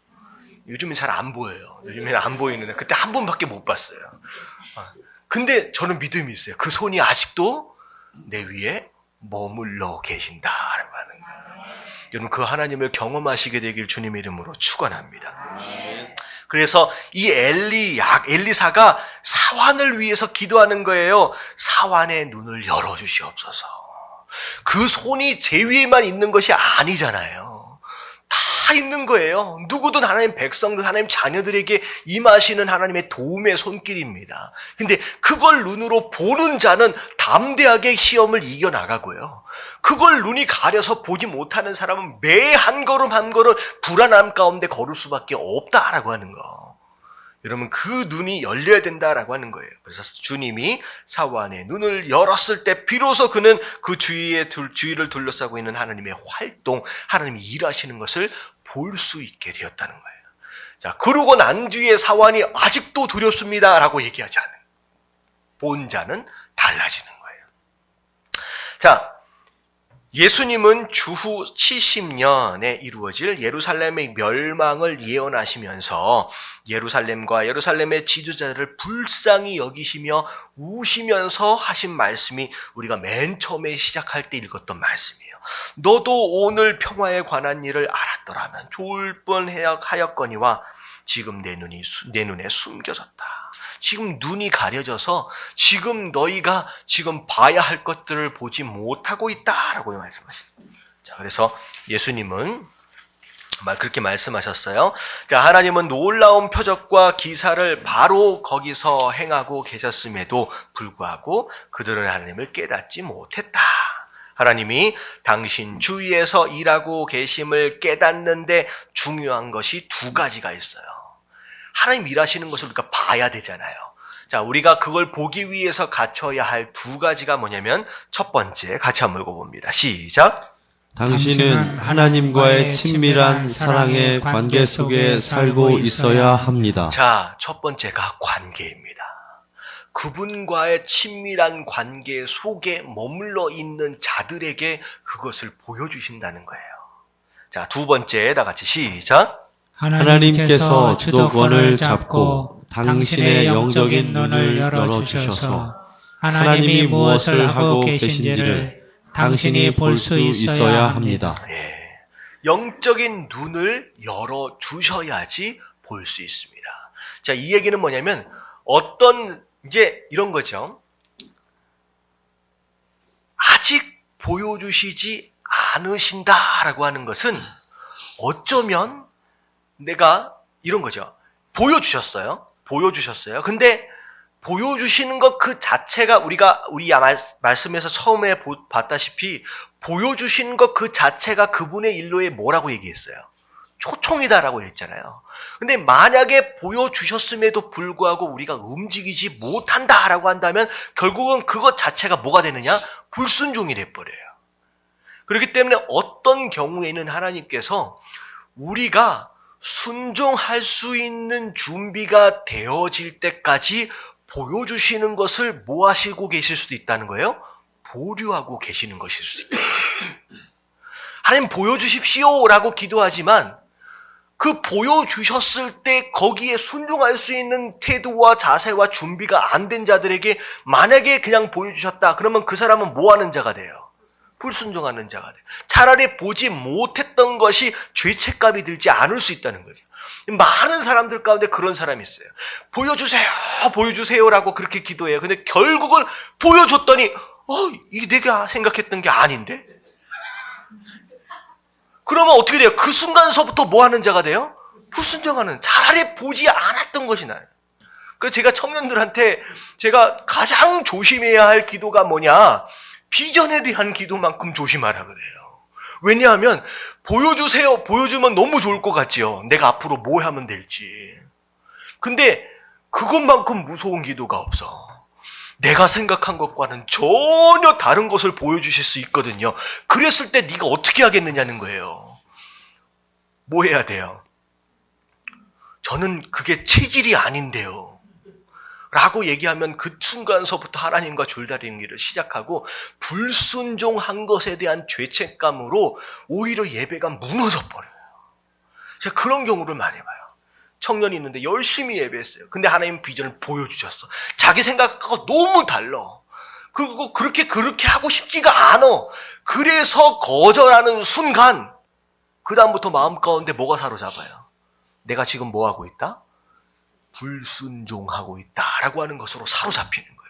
요즘엔 잘 안 보여요. 요즘엔 안 보이는데 그때 한 번밖에 못 봤어요. 근데 저는 믿음이 있어요. 그 손이 아직도 내 위에 머물러 계신다라고 하는 거예요. 여러분 그 하나님을 경험하시게 되길 주님의 이름으로 축원합니다. 그래서 이 엘리사가 사환을 위해서 기도하는 거예요. 사환의 눈을 열어주시옵소서. 그 손이 제 위에만 있는 것이 아니잖아요. 다 있는 거예요. 누구든 하나님 백성들, 하나님 자녀들에게 임하시는 하나님의 도움의 손길입니다. 근데 그걸 눈으로 보는 자는 담대하게 시험을 이겨나가고요. 그걸 눈이 가려서 보지 못하는 사람은 매 한 걸음 한 걸음 불안함 가운데 걸을 수밖에 없다라고 하는 거. 여러분 그 눈이 열려야 된다라고 하는 거예요. 그래서 주님이 사환의 눈을 열었을 때 비로소 그는 그 주위를 둘러싸고 있는 하나님의 활동, 하나님이 일하시는 것을 볼 수 있게 되었다는 거예요. 자, 그러고 난 뒤에 사환이 아직도 두렵습니다라고 얘기하지 않아요. 본 자는 달라지는 거예요. 자, 예수님은 주후 70년에 이루어질 예루살렘의 멸망을 예언하시면서 예루살렘과 예루살렘의 지도자들을 불쌍히 여기시며 우시면서 하신 말씀이 우리가 맨 처음에 시작할 때 읽었던 말씀이에요. 너도 오늘 평화에 관한 일을 알았더라면 좋을 뻔하였거니와 지금 내 눈에 숨겨졌다. 지금 눈이 가려져서 지금 너희가 지금 봐야 할 것들을 보지 못하고 있다라고 말씀하십니다. 자, 그래서 예수님은 그렇게 말씀하셨어요. 자, 하나님은 놀라운 표적과 기사를 바로 거기서 행하고 계셨음에도 불구하고 그들은 하나님을 깨닫지 못했다. 하나님이 당신 주위에서 일하고 계심을 깨닫는데 중요한 것이 두 가지가 있어요. 하나님 일하시는 것을 우리가 봐야 되잖아요. 자, 우리가 그걸 보기 위해서 갖춰야 할 두 가지가 뭐냐면 첫 번째 같이 한번 읽어봅니다. 시작. 당신은 하나님과의 친밀한 사랑의 관계 속에 살고 있어야 합니다. 자, 첫 번째가 관계입니다. 그분과의 친밀한 관계 속에 머물러 있는 자들에게 그것을 보여주신다는 거예요. 자, 두 번째 다 같이 시작. 하나님께서 주도권을 잡고 당신의 영적인 눈을 열어주셔서 하나님이 무엇을 하고 계신지를 당신이 볼 수 있어야 합니다. 예, 영적인 눈을 열어주셔야지 볼 수 있습니다. 자, 이 얘기는 뭐냐면 이제 이런 거죠. 아직 보여주시지 않으신다라고 하는 것은 어쩌면 내가 이런 거죠. 보여주셨어요. 근데 보여주시는 것 그 자체가 우리 말씀에서 처음에 봤다시피 보여주시는 것 그 자체가 그분의 일로에 뭐라고 얘기했어요? 초청이다라고 했잖아요. 근데 만약에 보여주셨음에도 불구하고 우리가 움직이지 못한다라고 한다면 결국은 그것 자체가 뭐가 되느냐? 불순종이 돼버려요. 그렇기 때문에 어떤 경우에는 하나님께서 우리가 순종할 수 있는 준비가 되어질 때까지 보여주시는 것을 뭐 하시고 계실 수도 있다는 거예요? 보류하고 계시는 것일 수 있다. 하나님 보여주십시오라고 기도하지만 그 보여주셨을 때 거기에 순종할 수 있는 태도와 자세와 준비가 안 된 자들에게 만약에 그냥 보여주셨다. 그러면 그 사람은 뭐 하는 자가 돼요? 불순종하는 자가 돼요. 차라리 보지 못했던 것이 죄책감이 들지 않을 수 있다는 거죠. 많은 사람들 가운데 그런 사람이 있어요. 보여주세요라고 그렇게 기도해요. 근데 결국은 보여줬더니 이게 내가 생각했던 게 아닌데? 그러면 어떻게 돼요? 그 순간서부터 뭐 하는 자가 돼요? 불순종하는. 차라리 보지 않았던 것이 나요. 그래서 제가 청년들한테 제가 가장 조심해야 할 기도가 뭐냐? 비전에 대한 기도만큼 조심하라 그래요. 왜냐하면 보여주면 너무 좋을 것 같지요. 내가 앞으로 뭘 하면 될지. 근데 그것만큼 무서운 기도가 없어. 내가 생각한 것과는 전혀 다른 것을 보여주실 수 있거든요. 그랬을 때 네가 어떻게 하겠느냐는 거예요. 뭐 해야 돼요? 저는 그게 체질이 아닌데요. 라고 얘기하면 그 순간서부터 하나님과 줄다리는 길을 시작하고 불순종한 것에 대한 죄책감으로 오히려 예배가 무너져 버려요. 제가 그런 경우를 많이 봐요. 청년이 있는데 열심히 예배했어요. 근데 하나님 비전을 보여주셨어. 자기 생각하고 너무 달라. 그리고 그렇게 하고 싶지가 않아. 그래서 거절하는 순간 그 다음부터 마음 가운데 뭐가 사로잡아요? 내가 지금 뭐 하고 있다? 불순종하고 있다라고 하는 것으로 사로잡히는 거예요.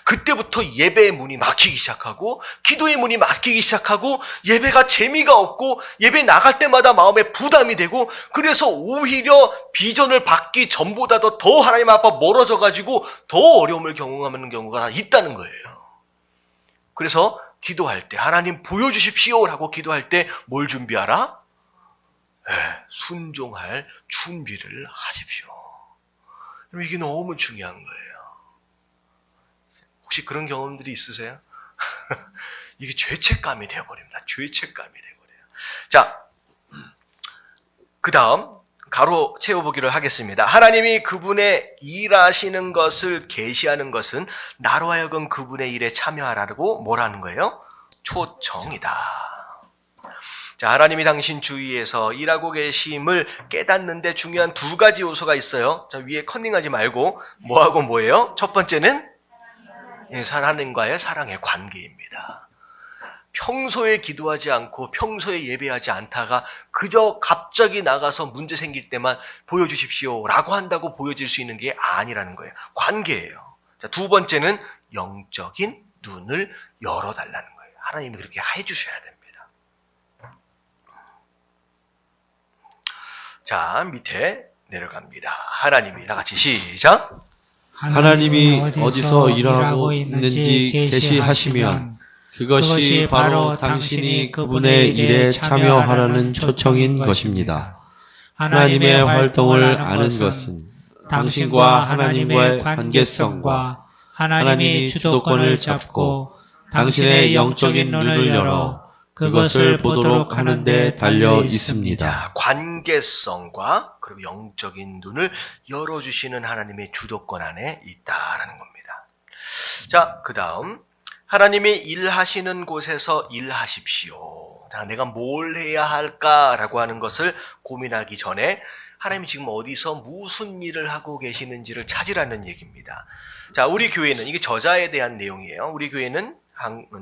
그때부터 예배의 문이 막히기 시작하고 기도의 문이 막히기 시작하고 예배가 재미가 없고 예배 나갈 때마다 마음에 부담이 되고 그래서 오히려 비전을 받기 전보다도 더 하나님 앞에 멀어져 가지고 더 어려움을 경험하는 경우가 있다는 거예요. 그래서 기도할 때 하나님 보여주십시오라고 기도할 때 뭘 준비하라? 순종할 준비를 하십시오. 이게 너무 중요한 거예요. 혹시 그런 경험들이 있으세요? 이게 죄책감이 되어버립니다. 죄책감이 되어버려요. 자, 그 다음 가로 채워보기를 하겠습니다. 하나님이 그분의 일하시는 것을 계시하는 것은 나로 하여금 그분의 일에 참여하라고 뭐라는 거예요? 초청이다. 자, 하나님이 당신 주위에서 일하고 계심을 깨닫는데 중요한 두 가지 요소가 있어요. 자, 위에 컨닝하지 말고 뭐하고 뭐예요? 첫 번째는 하나님과의 사랑의 관계입니다. 평소에 기도하지 않고 평소에 예배하지 않다가 그저 갑자기 나가서 문제 생길 때만 보여주십시오 라고 한다고 보여질 수 있는 게 아니라는 거예요. 관계예요. 자, 두 번째는 영적인 눈을 열어달라는 거예요. 하나님이 그렇게 해주셔야 됩니다. 자, 밑에 내려갑니다. 하나님이 다 같이 시작. 하나님이 어디서 일하고 있는지 계시하시면 그것이 바로 당신이 그분의 일에 참여하라는 초청인 것입니다. 하나님의 활동을 아는 것은 당신과 하나님과의 관계성과 하나님이 주도권을 잡고 당신의 영적인 눈을 열어 그것을 보도록 하는 데 달려 있습니다. 관계성과 그리고 영적인 눈을 열어주시는 하나님의 주도권 안에 있다라는 겁니다. 자, 그 다음 하나님이 일하시는 곳에서 일하십시오. 자, 내가 뭘 해야 할까라고 하는 것을 고민하기 전에 하나님이 지금 어디서 무슨 일을 하고 계시는지를 찾으라는 얘기입니다. 자, 우리 교회는 이게 저자에 대한 내용이에요. 우리 교회는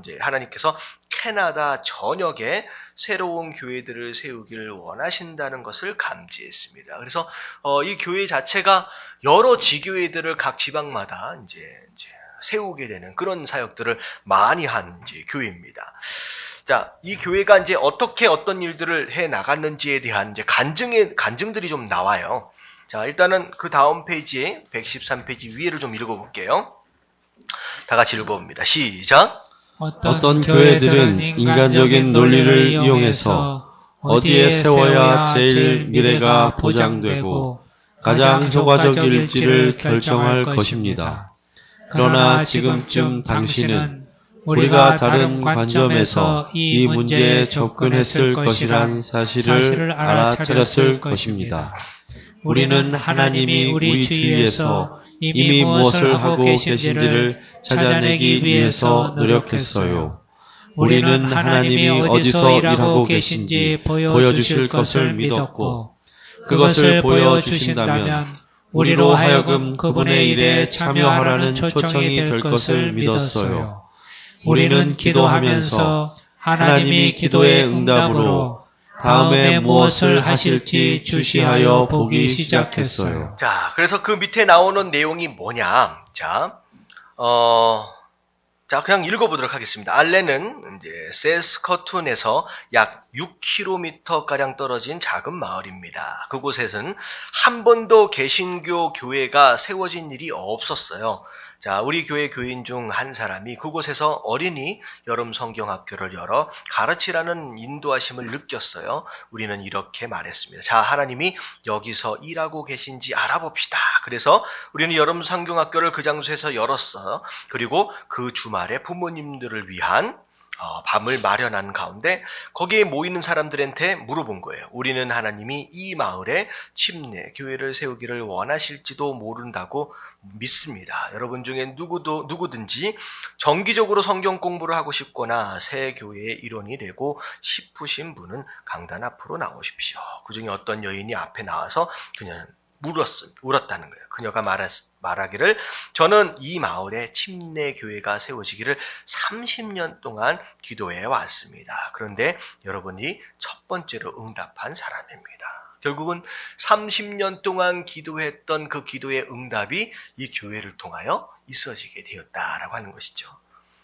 이제 하나님께서 캐나다 전역에 새로운 교회들을 세우기를 원하신다는 것을 감지했습니다. 그래서 이 교회 자체가 여러 지교회들을 각 지방마다 이제 세우게 되는 그런 사역들을 많이 한 이제 교회입니다. 자, 이 교회가 이제 어떻게 어떤 일들을 해 나갔는지에 대한 이제 간증들이 좀 나와요. 자, 일단은 그 다음 페이지에 113페이지 위에를 좀 읽어볼게요. 다 같이 읽어봅니다. 시작. 어떤 교회들은 인간적인 논리를 이용해서 어디에 세워야 제일 미래가 보장되고 가장 효과적일지를 결정할 것입니다. 그러나 지금쯤 당신은 우리가 다른 관점에서 이 문제에 접근했을 것이란 사실을 알아차렸을 것입니다. 우리는 하나님이 우리 주위에서 이미 무엇을 하고 계신지를 찾아내기 위해서 노력했어요. 우리는 하나님이 어디서 일하고 계신지 보여주실 것을 믿었고 그것을 보여주신다면 우리로 하여금 그분의 일에 참여하라는 초청이 될 것을 믿었어요. 우리는 기도하면서 하나님이 기도의 응답으로 다음에 무엇을 하실지 주시하여 보기 시작했어요. 자, 그래서 그 밑에 나오는 내용이 뭐냐? 자, 그냥 읽어보도록 하겠습니다. 알렌은 이제 세스커툰에서 약 6km가량 떨어진 작은 마을입니다. 그곳에는 한 번도 개신교 교회가 세워진 일이 없었어요. 자, 우리 교회 교인 중 한 사람이 그곳에서 어린이 여름 성경학교를 열어 가르치라는 인도하심을 느꼈어요. 우리는 이렇게 말했습니다. 자, 하나님이 여기서 일하고 계신지 알아봅시다. 그래서 우리는 여름 성경학교를 그 장소에서 열었어요. 그리고 그 주말에 부모님들을 위한 밤을 마련한 가운데 거기에 모이는 사람들한테 물어본 거예요. 우리는 하나님이 이 마을에 침례 교회를 세우기를 원하실지도 모른다고 믿습니다. 여러분 중에 누구든지 정기적으로 성경 공부를 하고 싶거나 새 교회의 일원이 되고 싶으신 분은 강단 앞으로 나오십시오. 그 중에 어떤 여인이 앞에 나와서 그녀는 울었다는 거예요. 그녀가 말하기를 저는 이 마을에 침례교회가 세워지기를 30년 동안 기도해 왔습니다. 그런데 여러분이 첫 번째로 응답한 사람입니다. 결국은 30년 동안 기도했던 그 기도의 응답이 이 교회를 통하여 있어지게 되었다라고 하는 것이죠.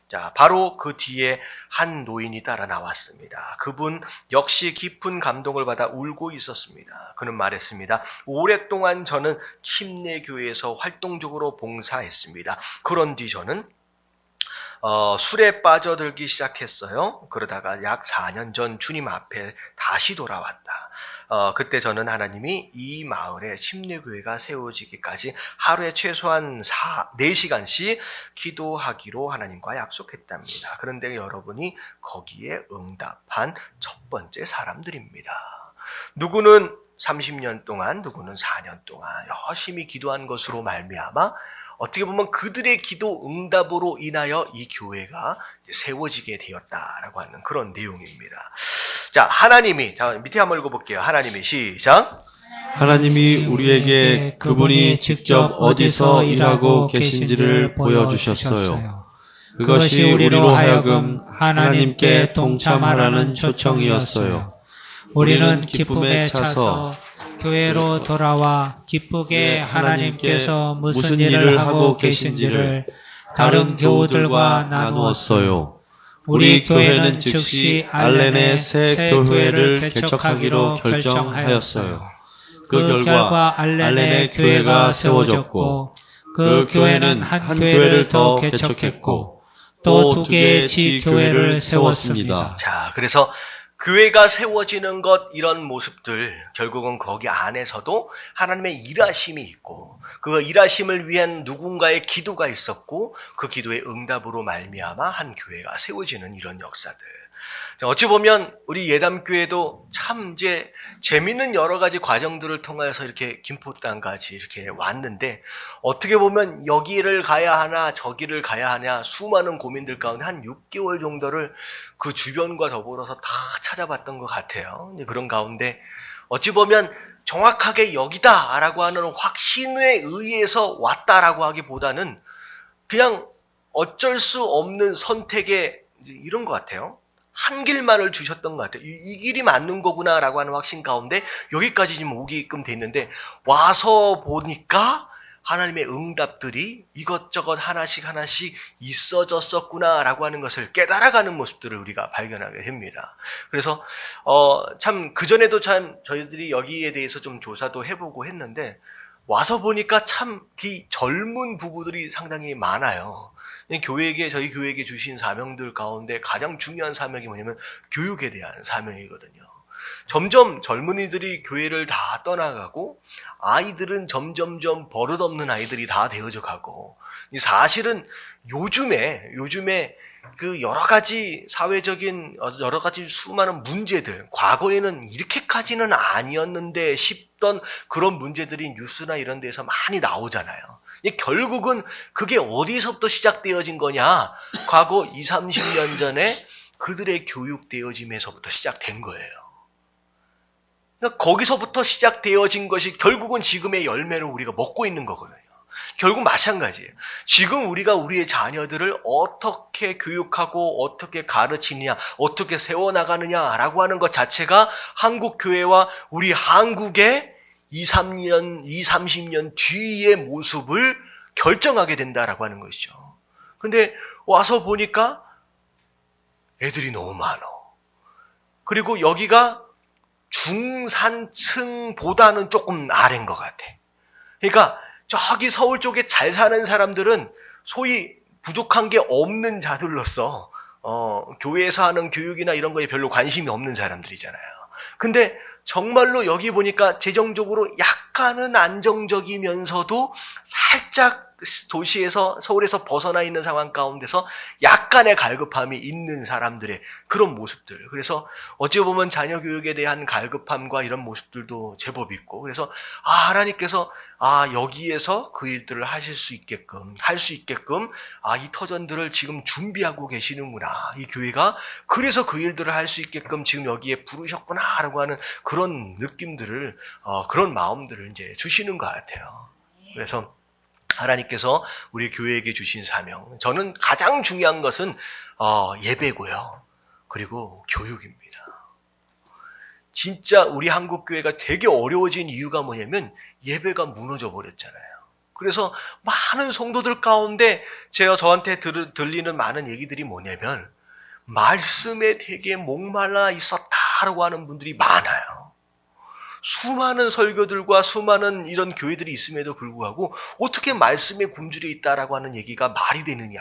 자, 바로 그 뒤에 한 노인이 따라 나왔습니다. 그분 역시 깊은 감동을 받아 울고 있었습니다. 그는 말했습니다. 오랫동안 저는 침례교회에서 활동적으로 봉사했습니다. 그런 뒤 저는 술에 빠져들기 시작했어요. 그러다가 약 4년 전 주님 앞에 다시 돌아왔다. 그때 저는 하나님이 이 마을에 침례교회가 세워지기까지 하루에 최소한 4시간씩 기도하기로 하나님과 약속했답니다. 그런데 여러분이 거기에 응답한 첫 번째 사람들입니다. 누구는 30년 동안, 누구는 4년 동안 열심히 기도한 것으로 말미암아 어떻게 보면 그들의 기도 응답으로 인하여 이 교회가 세워지게 되었다라고 하는 그런 내용입니다. 자, 하나님이, 자, 밑에 한번 읽어볼게요. 하나님이 시작. 하나님이 우리에게 그분이 직접 어디서 일하고 계신지를 보여주셨어요. 그것이 우리로 하여금 하나님께 동참하라는 초청이었어요. 우리는 기쁨에 차서 교회로 돌아와 기쁘게 하나님께서 무슨 일을 하고 계신지를 다른 교우들과 나누었어요. 우리 교회는 즉시 알렌의 새 교회를 개척하기로 결정하였어요. 그 결과 알렌의 교회가 세워졌고 그 교회는 한 교회를 더 개척했고 또 2개의 지교회를 세웠습니다. 자, 그래서 교회가 세워지는 것, 이런 모습들, 결국은 거기 안에서도 하나님의 일하심이 있고 그 일하심을 위한 누군가의 기도가 있었고 그 기도의 응답으로 말미암아 한 교회가 세워지는 이런 역사들. 어찌 보면 우리 예담교회도 참 이제 재미있는 여러 가지 과정들을 통해서 이렇게 김포땅까지 이렇게 왔는데 어떻게 보면 여기를 가야 하나 저기를 가야 하냐 수많은 고민들 가운데 한 6개월 정도를 그 주변과 더불어서 다 찾아봤던 것 같아요. 그런 가운데 어찌 보면 정확하게 여기다라고 하는 확신에 의해서 왔다라고 하기보다는 그냥 어쩔 수 없는 선택에 이런 것 같아요. 한 길만을 주셨던 것 같아요. 이 길이 맞는 거구나라고 하는 확신 가운데 여기까지 지금 오게끔 돼 있는데 와서 보니까 하나님의 응답들이 이것저것 하나씩 있어졌었구나라고 하는 것을 깨달아가는 모습들을 우리가 발견하게 됩니다. 그래서 참 그전에도 참 저희들이 여기에 대해서 좀 조사도 해보고 했는데 와서 보니까 참 이 젊은 부부들이 상당히 많아요. 저희 교회에게 주신 사명들 가운데 가장 중요한 사명이 뭐냐면 교육에 대한 사명이거든요. 점점 젊은이들이 교회를 다 떠나가고 아이들은 점점점 버릇없는 아이들이 다 되어져 가고 사실은 요즘에 그 여러 가지 사회적인 여러 가지 수많은 문제들 과거에는 이렇게까지는 아니었는데 싶던 그런 문제들이 뉴스나 이런 데서 많이 나오잖아요. 결국은 그게 어디서부터 시작되어진 거냐? 과거 20, 30년 전에 그들의 교육되어짐에서부터 시작된 거예요. 그러니까 거기서부터 시작되어진 것이 결국은 지금의 열매를 우리가 먹고 있는 거거든요. 결국 마찬가지예요. 지금 우리가 우리의 자녀들을 어떻게 교육하고 어떻게 가르치느냐, 어떻게 세워나가느냐라고 하는 것 자체가 한국 교회와 우리 한국의 30년 뒤의 모습을 결정하게 된다라고 하는 것이죠. 근데 와서 보니까 애들이 너무 많아. 그리고 여기가 중산층보다는 조금 아래인 것 같아. 그러니까 저기 서울 쪽에 잘 사는 사람들은 소위 부족한 게 없는 자들로서 교회에서 하는 교육이나 이런 거에 별로 관심이 없는 사람들이잖아요. 근데 정말로 여기 보니까 재정적으로 약간은 안정적이면서도 살짝 도시에서, 서울에서 벗어나 있는 상황 가운데서 약간의 갈급함이 있는 사람들의 그런 모습들. 그래서 어찌 보면 자녀 교육에 대한 갈급함과 이런 모습들도 제법 있고, 그래서 하나님께서 여기에서 그 일들을 하실 수 있게끔, 할 수 있게끔 이 터전들을 지금 준비하고 계시는구나. 이 교회가 그래서 그 일들을 할 수 있게끔 지금 여기에 부르셨구나라고 하는 그런 느낌들을, 그런 마음들을 이제 주시는 것 같아요. 그래서 하나님께서 우리 교회에게 주신 사명, 저는 가장 중요한 것은 예배고요. 그리고 교육입니다. 진짜 우리 한국 교회가 되게 어려워진 이유가 뭐냐면 예배가 무너져 버렸잖아요. 그래서 많은 성도들 가운데 저한테 들리는 많은 얘기들이 뭐냐면 말씀에 되게 목말라 있었다라고 하는 분들이 많아요. 수많은 설교들과 수많은 이런 교회들이 있음에도 불구하고 어떻게 말씀에 굶주려 있다라고 하는 얘기가 말이 되느냐.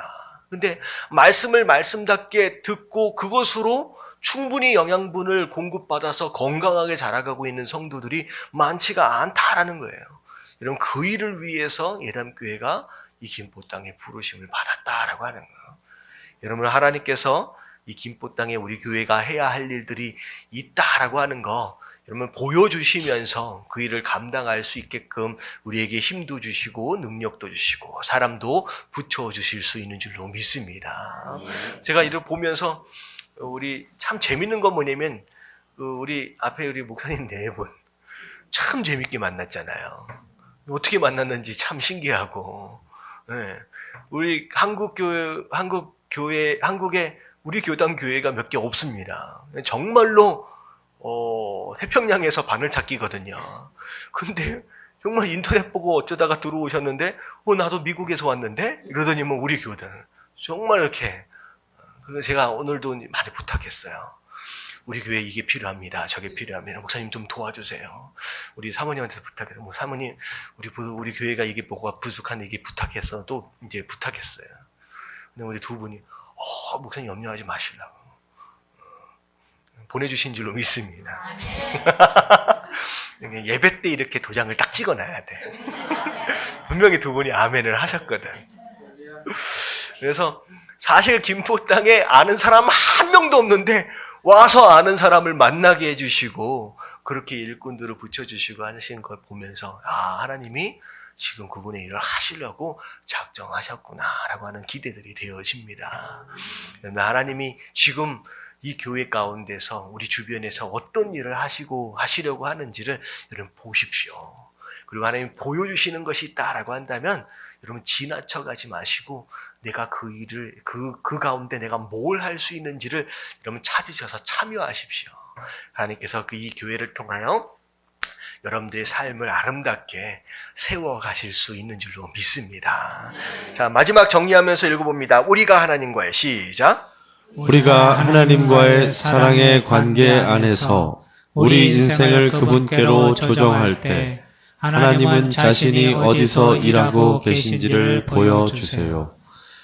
근데 말씀을 말씀답게 듣고 그것으로 충분히 영양분을 공급받아서 건강하게 자라가고 있는 성도들이 많지가 않다라는 거예요. 여러분, 그 일을 위해서 예담교회가 이 김포 땅에 부르심을 받았다라고 하는 거예요. 여러분, 하나님께서 이 김포 땅에 우리 교회가 해야 할 일들이 있다라고 하는 거 여러분 보여주시면서 그 일을 감당할 수 있게끔 우리에게 힘도 주시고 능력도 주시고 사람도 붙여주실 수 있는 줄로 믿습니다. 제가 이를 보면서 우리 참 재밌는 건 뭐냐면 우리 앞에 우리 목사님 네 분 참 재밌게 만났잖아요. 어떻게 만났는지 참 신기하고, 네. 우리 한국에 우리 교당 교회가 몇 개 없습니다. 정말로 태평양에서 바늘찾기거든요. 근데 정말 인터넷 보고 어쩌다가 들어오셨는데 나도 미국에서 왔는데 이러더니 뭐 우리 교단 정말 이렇게. 그래서 제가 오늘도 많이 부탁했어요. 우리 교회에 이게 필요합니다. 저게 필요합니다. 목사님 좀 도와주세요. 우리 사모님한테 부탁해서 사모님 우리 교회가 이게 뭐가 부족한데 이게 부탁해서 또 이제 부탁했어요. 근데 우리 두 분이 목사님 염려하지 마시라고 보내주신 줄로 믿습니다. 예배 때 이렇게 도장을 딱 찍어놔야 돼. 분명히 두 분이 아멘을 하셨거든. 그래서 사실 김포 땅에 아는 사람 한 명도 없는데 와서 아는 사람을 만나게 해주시고 그렇게 일꾼들을 붙여주시고 하시는 걸 보면서 하나님이 지금 그분의 일을 하시려고 작정하셨구나라고 하는 기대들이 되어집니다. 하나님이 지금 이 교회 가운데서 우리 주변에서 어떤 일을 하시려고 하는지를 여러분 보십시오. 그리고 하나님 보여주시는 것이 있다라고 한다면 여러분 지나쳐 가지 마시고 내가 그 일을 그 가운데 내가 뭘 할 수 있는지를 여러분 찾으셔서 참여하십시오. 하나님께서 이 교회를 통하여 여러분들의 삶을 아름답게 세워가실 수 있는 줄로 믿습니다. 자, 마지막 정리하면서 읽어봅니다. 우리가 하나님과의 시작. 우리가 하나님과의 사랑의 관계 안에서 우리 인생을 그분께로 조정할 때 하나님은 자신이 어디서 일하고 계신지를 보여주세요.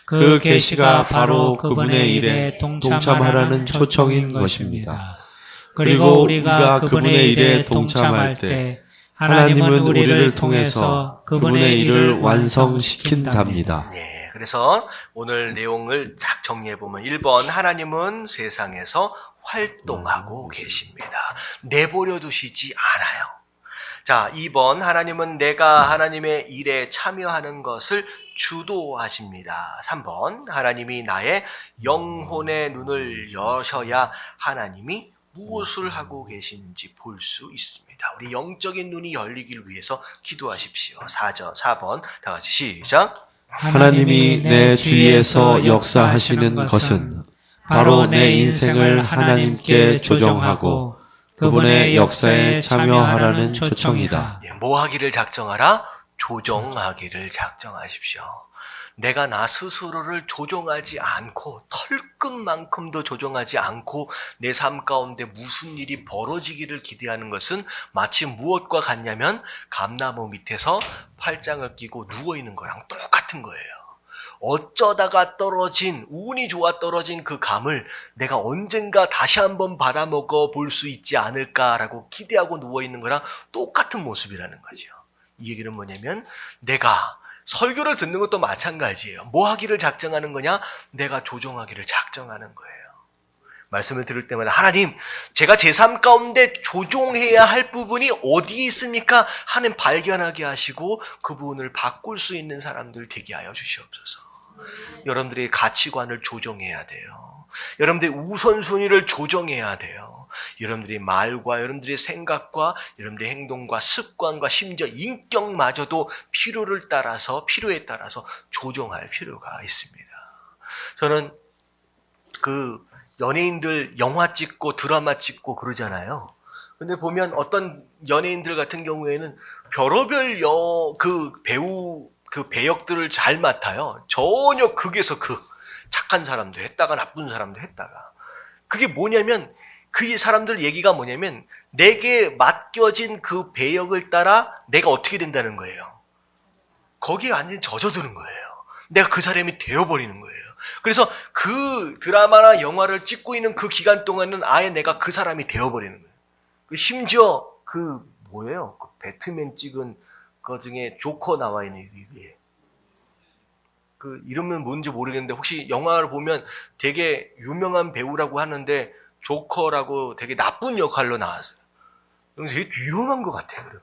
그 계시가 바로 그분의 일에 동참하라는 초청인 것입니다. 그리고 우리가 그분의 일에 동참할 때 하나님은 우리를 통해서 그분의 일을 완성시킨답니다. 네, 그래서 오늘 내용을 쫙 정리해보면 1번 하나님은 세상에서 활동하고 계십니다. 내버려 두시지 않아요. 자, 2번 하나님은 내가 하나님의 일에 참여하는 것을 주도하십니다. 3번 하나님이 나의 영혼의 눈을 여셔야 하나님이 무엇을 하고 계시는지 볼 수 있습니다. 우리 영적인 눈이 열리길 위해서 기도하십시오. 4번 다 같이 시작. 하나님이 내 주위에서 역사하시는 것은 바로 내 인생을 하나님께 조정하고 그분의 역사에 참여하라는 초청이다. 뭐 하기를 작정하라? 조정하기를 작정하십시오. 내가 나 스스로를 조종하지 않고 털끝만큼도 조종하지 않고 내 삶 가운데 무슨 일이 벌어지기를 기대하는 것은 마치 무엇과 같냐면 감나무 밑에서 팔짱을 끼고 누워있는 거랑 똑같은 거예요. 어쩌다가 떨어진, 운이 좋아 떨어진 그 감을 내가 언젠가 다시 한번 받아먹어 볼 수 있지 않을까라고 기대하고 누워있는 거랑 똑같은 모습이라는 거죠. 이 얘기는 뭐냐면 내가 설교를 듣는 것도 마찬가지예요. 뭐 하기를 작정하는 거냐? 내가 조종하기를 작정하는 거예요. 말씀을 들을 때마다 하나님, 제가 제 삶 가운데 조종해야 할 부분이 어디에 있습니까? 하나님 발견하게 하시고 그 부분을 바꿀 수 있는 사람들 되게 하여 주시옵소서. 여러분들의 가치관을 조정해야 돼요. 여러분들의 우선순위를 조정해야 돼요. 여러분들의 말과 여러분들의 생각과 여러분들의 행동과 습관과 심지어 인격마저도 필요에 따라서 조정할 필요가 있습니다. 저는 그 연예인들 영화 찍고 드라마 찍고 그러잖아요. 근데 보면 어떤 연예인들 같은 경우에는 별의별 배우 그 배역들을 잘 맡아요. 전혀 극에서 극. 착한 사람도 했다가 나쁜 사람도 했다가. 그게 뭐냐면 그 사람들 얘기가 뭐냐면 내게 맡겨진 그 배역을 따라 내가 어떻게 된다는 거예요. 거기에 완전히 젖어드는 거예요. 내가 그 사람이 되어버리는 거예요. 그래서 그 드라마나 영화를 찍고 있는 그 기간 동안은 아예 내가 그 사람이 되어버리는 거예요. 심지어 뭐예요? 그 배트맨 찍은 그 중에 조커 나와 있는 위에 그 이름은 뭔지 모르겠는데 혹시 영화를 보면 되게 유명한 배우라고 하는데 조커라고 되게 나쁜 역할로 나왔어요. 되게 위험한 것 같아요. 그러면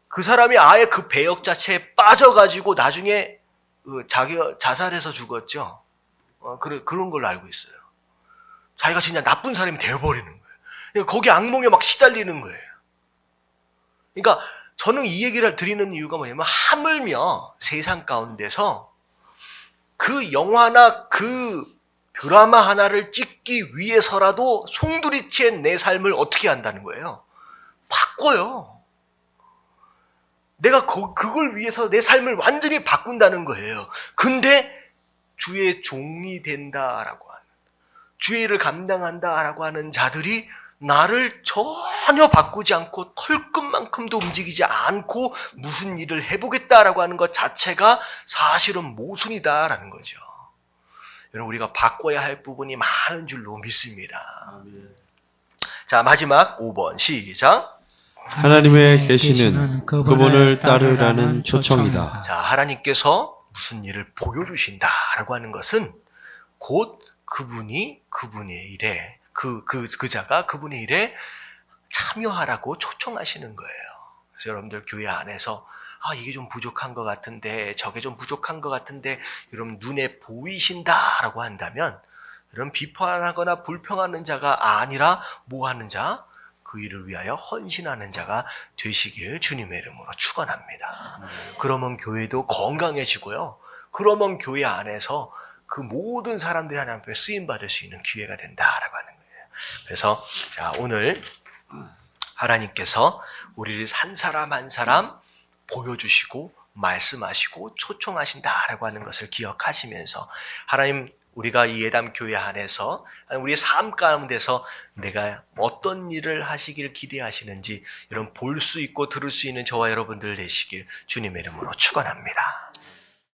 그 사람이 아예 그 배역 자체에 빠져가지고 나중에 자기가 자살해서 죽었죠. 그런 걸로 알고 있어요. 자기가 진짜 나쁜 사람이 되어버리는 거예요. 그러니까 거기 악몽에 막 시달리는 거예요. 그러니까 저는 이 얘기를 드리는 이유가 뭐냐면 하물며 세상 가운데서 그 영화나 그 드라마 하나를 찍기 위해서라도 송두리째 내 삶을 어떻게 한다는 거예요? 바꿔요. 내가 그걸 위해서 내 삶을 완전히 바꾼다는 거예요. 근데 주의 종이 된다라고 하는, 주의 일을 감당한다라고 하는 자들이 나를 전혀 바꾸지 않고 털끝만큼도 움직이지 않고 무슨 일을 해보겠다라고 하는 것 자체가 사실은 모순이다라는 거죠. 여러분, 우리가 바꿔야 할 부분이 많은 줄로 믿습니다. 자, 마지막 5번 시작. 하나님의 계시는 그분을 따르라는 초청이다. 자, 하나님께서 무슨 일을 보여주신다라고 하는 것은 곧 그분이 그분의 일에 그자가 그분의 일에 참여하라고 초청하시는 거예요. 그래서 여러분들 교회 안에서 이게 좀 부족한 것 같은데 저게 좀 부족한 것 같은데 여러분 눈에 보이신다라고 한다면 여러분 비판하거나 불평하는 자가 아니라 뭐 하는 자? 그 일을 위하여 헌신하는 자가 되시길 주님의 이름으로 축원합니다. 그러면 교회도 건강해지고요. 그러면 교회 안에서 그 모든 사람들이 하나님 앞에 쓰임받을 수 있는 기회가 된다라고 하는 거예요. 그래서 자, 오늘 하나님께서 우리를 한 사람 한 사람 보여주시고 말씀하시고 초청하신다라고 하는 것을 기억하시면서 하나님 우리가 이 예담 교회 안에서 우리의 삶 가운데서 내가 어떤 일을 하시길 기대하시는지 이런 볼 수 있고 들을 수 있는 저와 여러분들 되시길 주님의 이름으로 축원합니다.